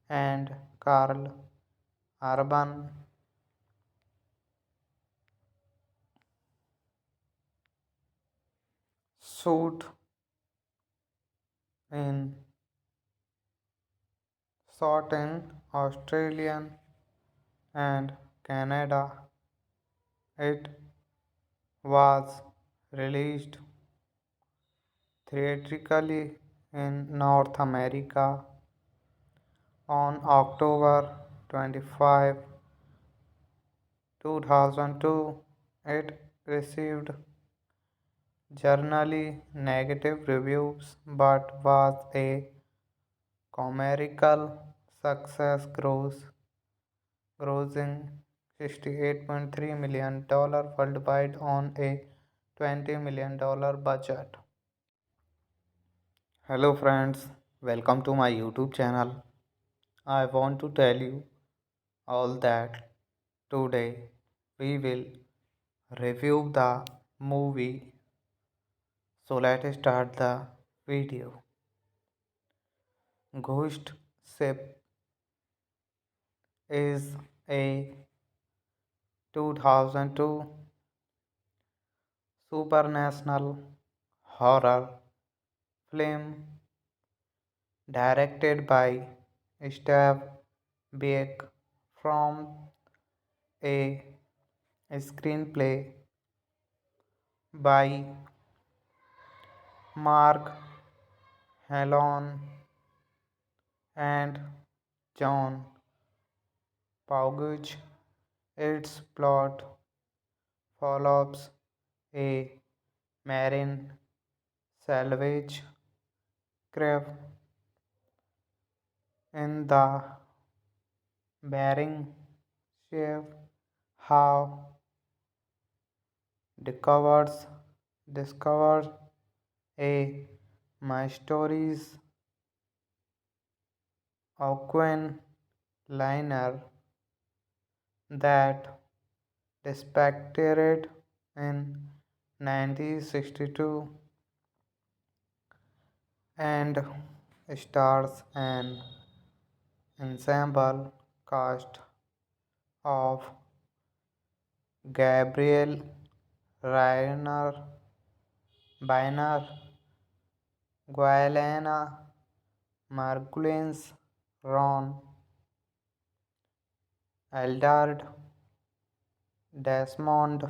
and Carl Urban. Shoot in shot in Australia and Canada. It was released theatrically in North America on October 25, 2002. It received generally negative reviews but was a commercial success grossing $68.3 million worldwide on a $20 million budget. Hello friends, welcome to my YouTube channel. I want to tell you all that today we will review the movie. So let's start the video. Ghost Ship is a 2002 supernatural horror film directed by Steve Beck from a screenplay by Mark Hallon and John Pauguch. Its plot follows a marine salvage craft in the Bering Sea have discovers discovered a mysterious ocean liner that disappeared in 1962 and stars an ensemble cast of Gabriel Rainer, Biner, Guilena Margulies, Ron, Eldard, Desmond,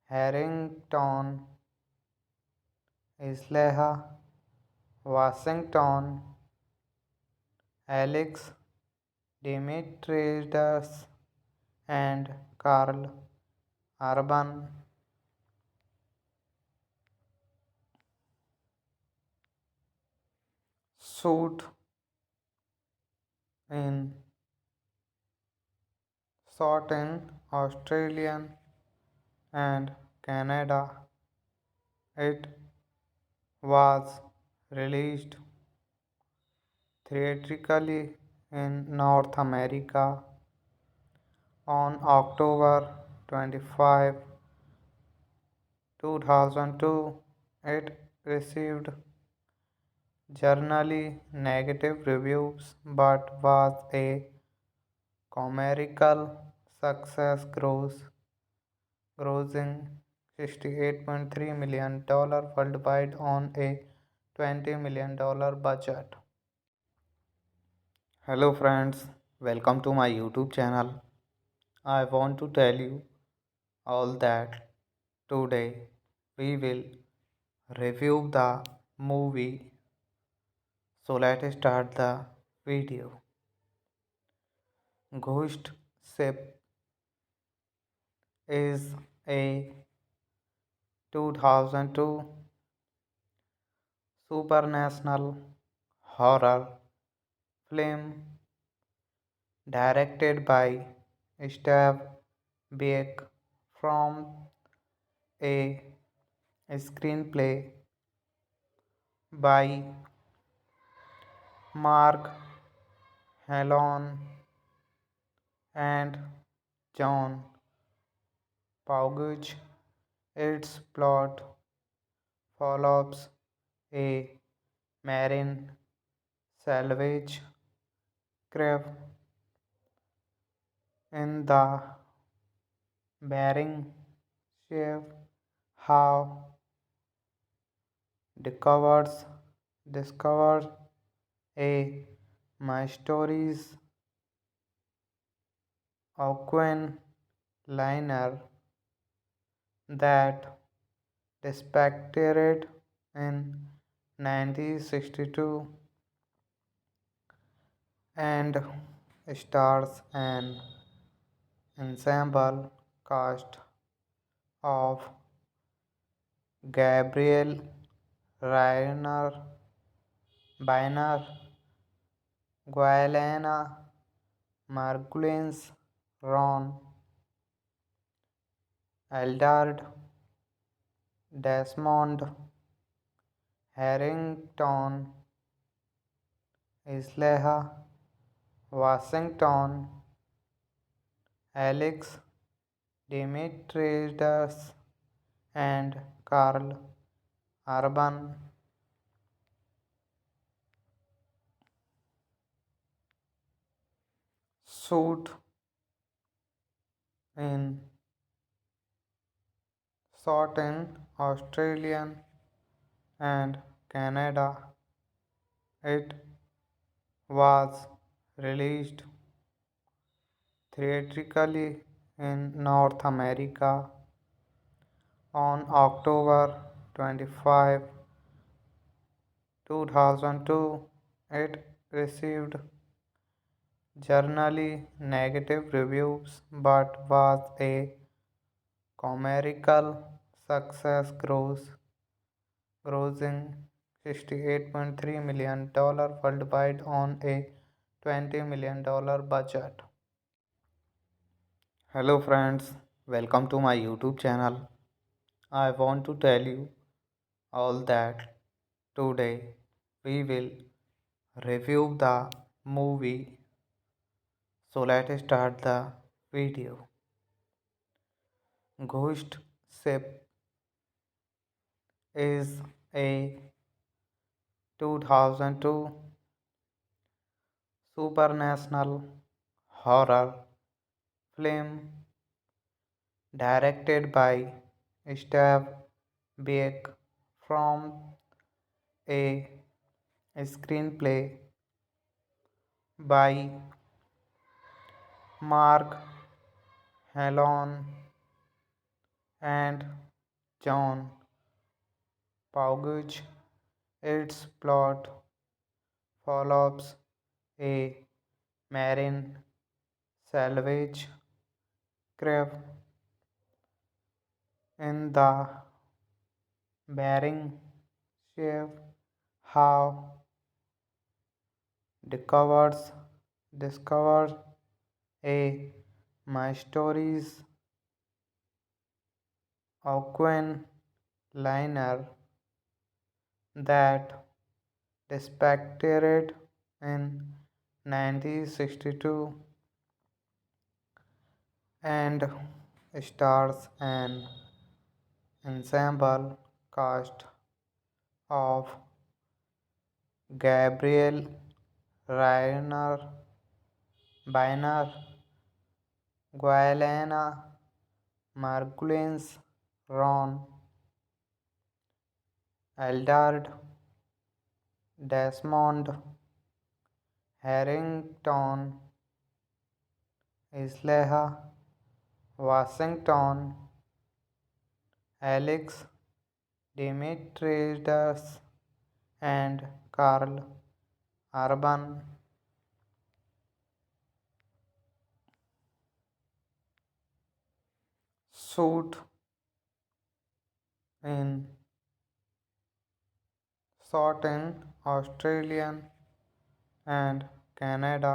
Harrington, Isleha, Washington, Alex Demetriadis, and Karl Urban suit in shot in Australia and Canada. It was released theatrically in North America on October 25, 2002. It received generally negative reviews but was a commercial success grossing $68.3 million worldwide on a $20 million budget. Hello friends, welcome to my YouTube channel. I want to tell you all that today we will review the movie. So let's start the video. Ghost Ship is a 2002 supernatural horror film directed by Steve Beck from a screenplay by Mark Hallon and John Pauguch. Its plot follows a marine salvage craft in the Bering Sea how discovers discovers a mysterious Aquan liner that dispatched in 1962 and stars an ensemble cast of Gabriel Rainer, Biner, Guilena Margulies, Ron, Eldard, Desmond, Harrington, Isleha, Washington, Alex Demetriadis, and Karl Urban suit in shot in Australia and Canada. It was released theatrically in North America on October 25, 2002. It received generally negative reviews but was a commercial success grossing $68.3 million worldwide on a $20 million budget. Hello friends, welcome to my YouTube channel. I want to tell you all that today we will review the movie. So let's start the video. Ghost Ship is a 2002 supernatural horror film directed by Steve Beck from a screenplay by Mark Hallon and John Pauguch. Its plot follows a marine salvage craft in the Bering Sea how discovers discovers a mysterious ocean liner that dispatched in 1962 and stars an ensemble cast of Gabriel Rainer, Biner, Guilena, Margulins, Ron, Eldard, Desmond, Harrington, Isleha, Washington, Alex, Demetrius, and Carl Urban. Suit in shot in Australian and Canada.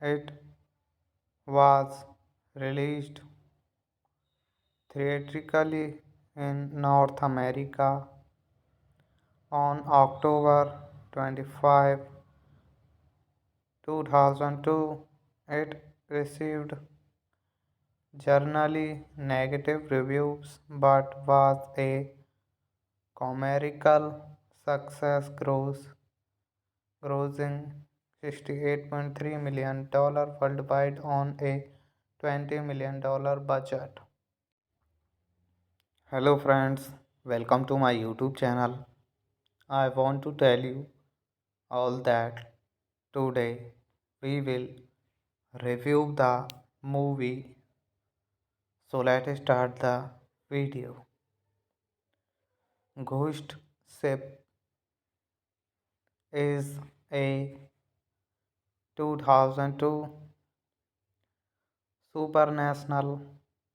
It was released theatrically in North America on October 25, 2002. It received generally negative reviews but was a commercial success grossing $68.3 million worldwide on a $20 million budget. Hello friends, welcome to my YouTube channel. I want to tell you all that today we will review the movie. So let's start the video. Ghost Ship is a 2002 supernatural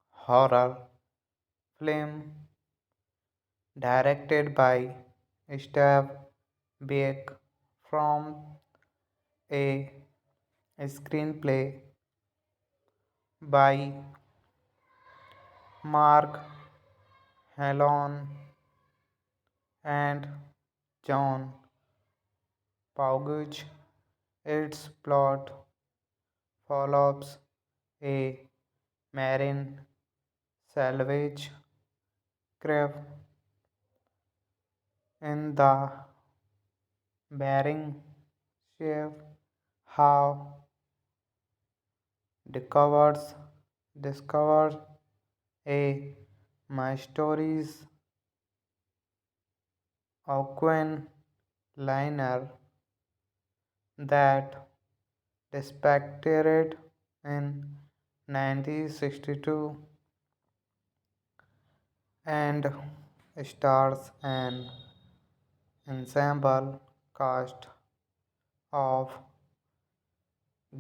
horror film directed by Steve Beck from a screenplay by Mark Hallon and John Pauguch. Its plot follows a marine salvage craft in the Bering Sea how discovers a mysterious ocean liner that dispatched in 1962 and stars an ensemble cast of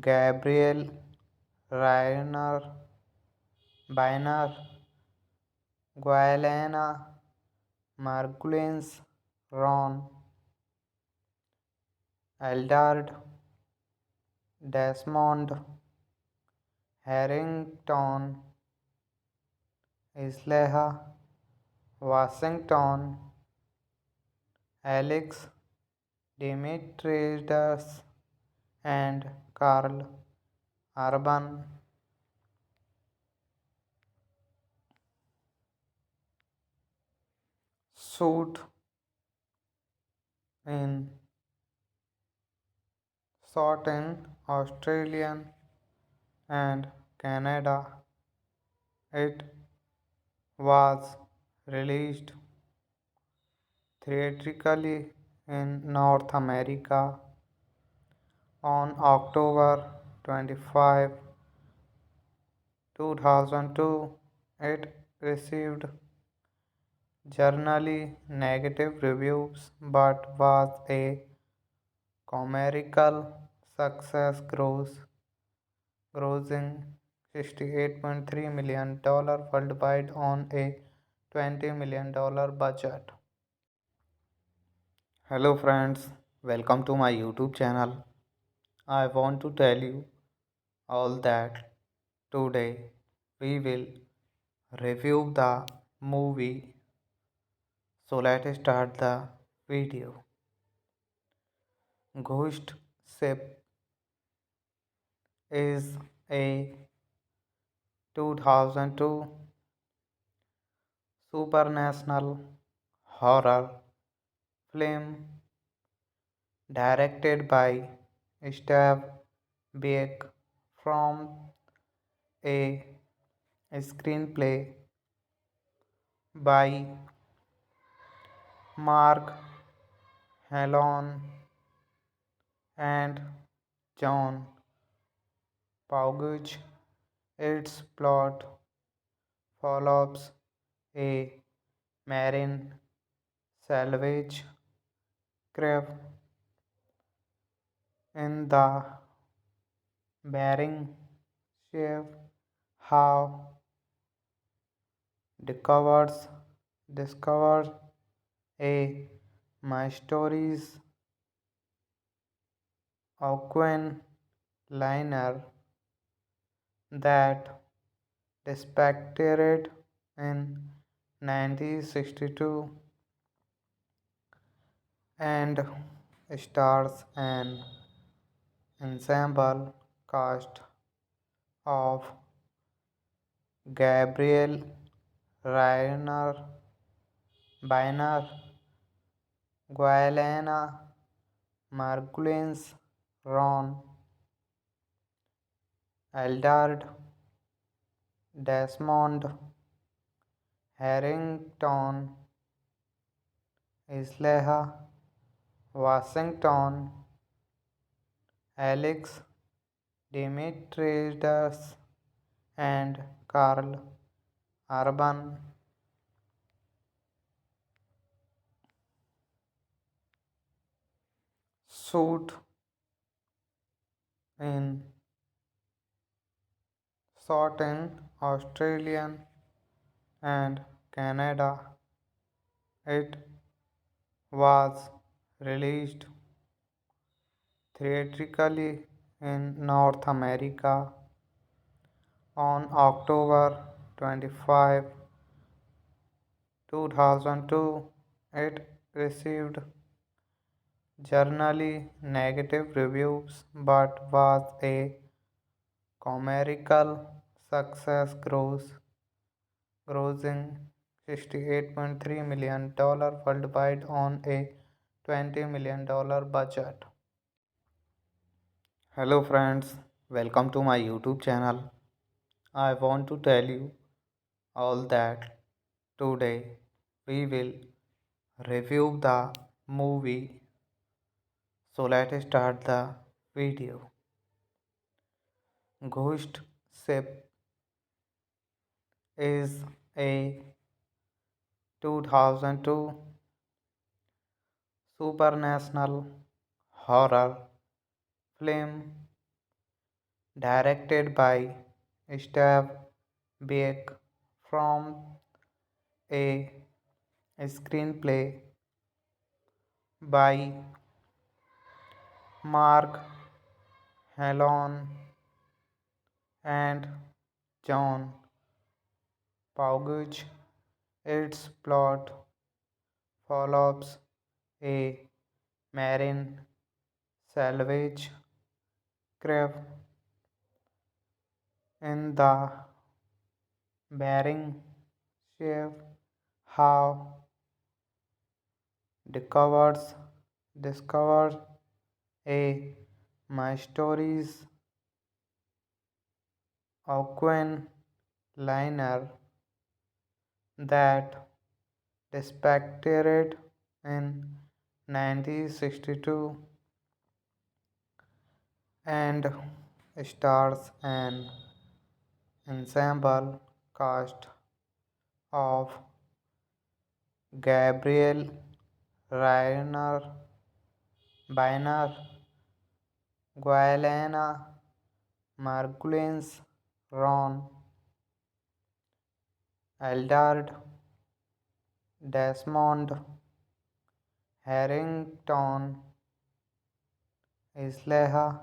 Gabriel Rainer, Biner, Guilena, Margulins, Ron, Eldard, Desmond, Harrington, Isleha, Washington, Alex, Demetrius, and Carl Urban. Shoot in shot in Australian and Canada. It was released theatrically in North America on October 25, 2002. It received generally negative reviews but was a commercial success grossing $68.3 million worldwide on a $20 million budget. Hello friends, welcome to my YouTube channel. I want to tell you all that today we will review the movie. So let's start the video. Ghost Ship is a 2002 supernatural horror film directed by Steve Beck from a screenplay by Mark Hallon and John Pauguch. Its plot follows a marine salvage craft in the Bering Sea how discovers a mysterious Aquan liner that disappeared in 1962 and stars an ensemble cast of Gabriel Rainer, Biner, Guilena Margulies, Ron, Eldard, Desmond, Harrington, Isleha, Washington, Alex, Demetrius, and Carl Urban. Shoot in shot in Australia and Canada. It was released theatrically in North America on October 25, 2002. It received generally negative reviews but was a commercial success grossing $68.3 million worldwide on a $20 million budget. Hello friends, welcome to my YouTube channel. I want to tell you all that today we will review the movie. So let's start the video. Ghost Ship is a 2002 supernatural horror film directed by Steve Beck from a screenplay by Mark Hallon and John Pauguch. Its plot follows a marine salvage craft in the Bering Sea how discovers a mysterious Aquan liner that disappeared in 1962 and stars an ensemble cast of Gabriel Rainer Biner, Guilena Margulins, Ron Eldard, Desmond Harrington, Isleha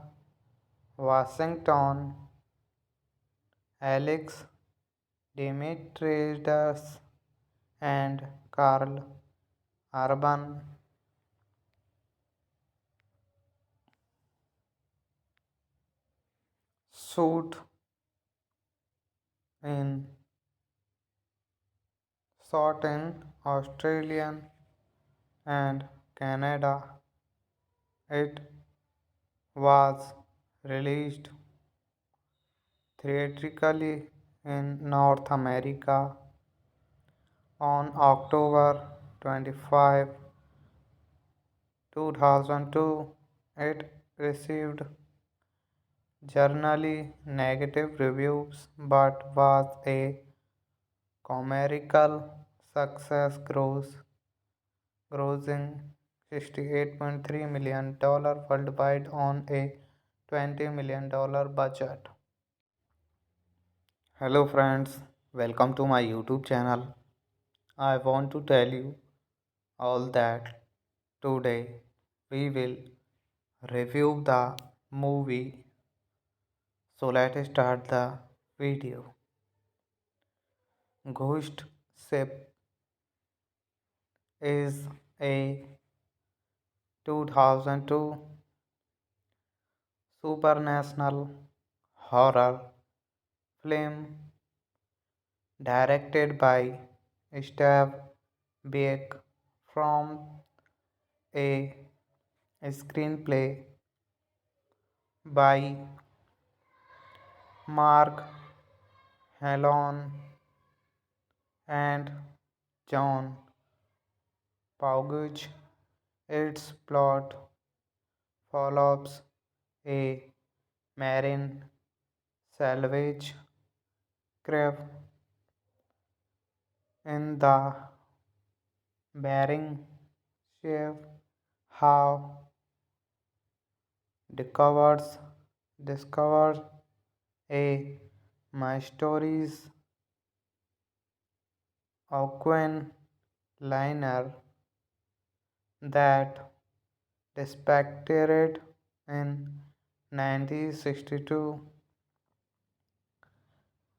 Washington, Alex Dimitriades, and Carl Urban. Suit in Shot in Australian and Canada. It was released theatrically in North America on October 25, 2002. It received generally negative reviews but was a commercial success, grossing $68.3 million worldwide on a $20 million budget. Hello friends, welcome to my YouTube channel. I want to tell you all that today we will review the movie. So let's start the video. Ghost Ship is a 2002 supernatural horror film directed by Steve Beck from a screenplay by Mark Hallon and John Pauguch. Its plot follows a marine salvage craft in the Bering Sea how discovers a mysterious Aquan liner that disappeared in 1962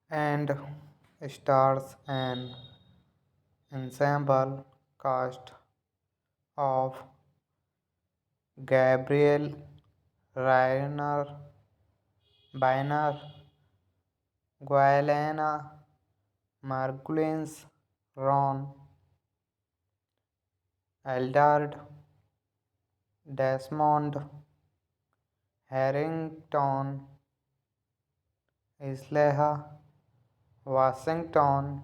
and stars an ensemble cast of Gabriel Rainer Biner, Guilena Margulins, Ron Eldard, Desmond Harrington, Isleha Washington,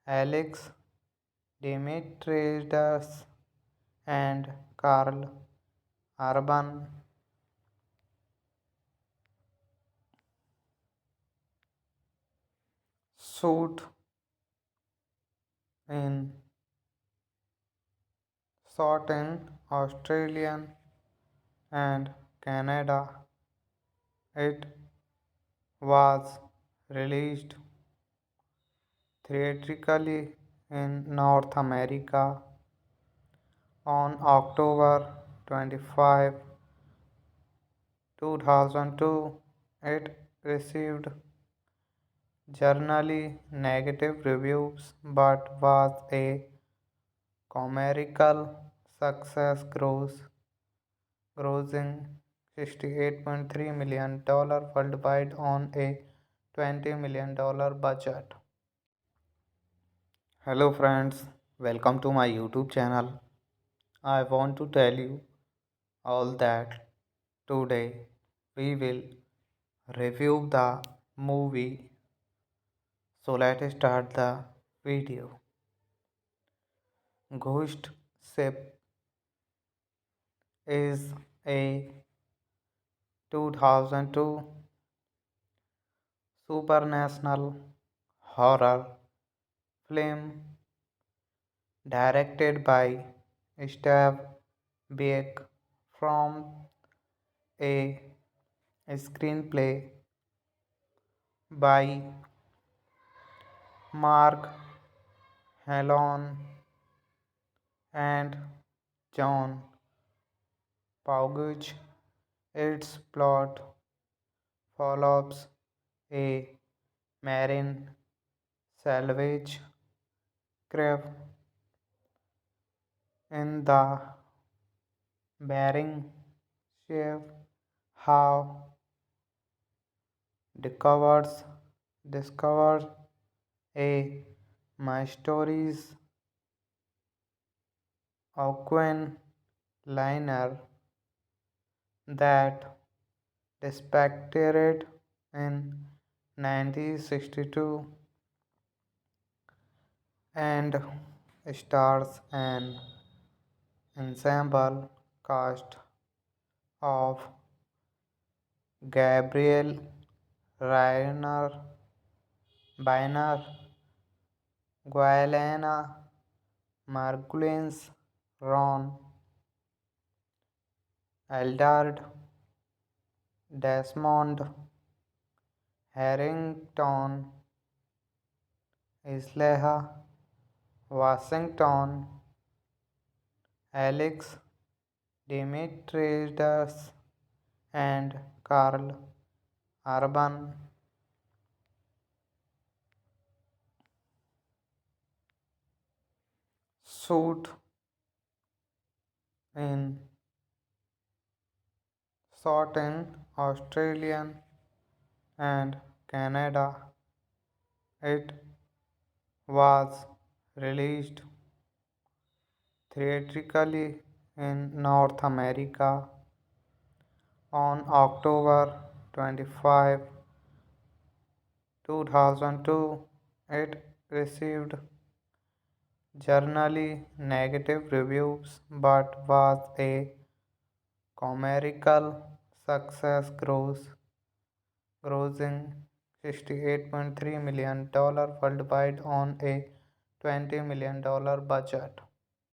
Alex Dimitriades, and Carl Urban. Shoot in Shot in Australian and Canada. It was released theatrically in North America on October 25, 2002. It received generally negative reviews but was a commercial success, grossing $68.3 million worldwide on a $20 million budget. Hello friends, welcome to my YouTube channel. I want to tell you all that today we will review the movie. So let's start the video. Ghost Ship is a 2002 supernatural horror film directed by Steve Beck from a screenplay by Mark Hallon and John Pauguch. Its plot follows a marine salvage craft in the Bering Sea how discovers discovers a mysterious ocean liner that disappeared in 1962 and stars an ensemble cast of Gabriel Rainer, Biner, Guilena Margulies, Ron, Eldard, Desmond, Harrington, Isleha, Washington, Alex, Demetrius, and Carl Urban. Shoot in shot in Australia and Canada. It was released theatrically in North America on October 25, 2002. It received generally negative reviews but was a commercial success grossing $68.3 million worldwide on a $20 million budget.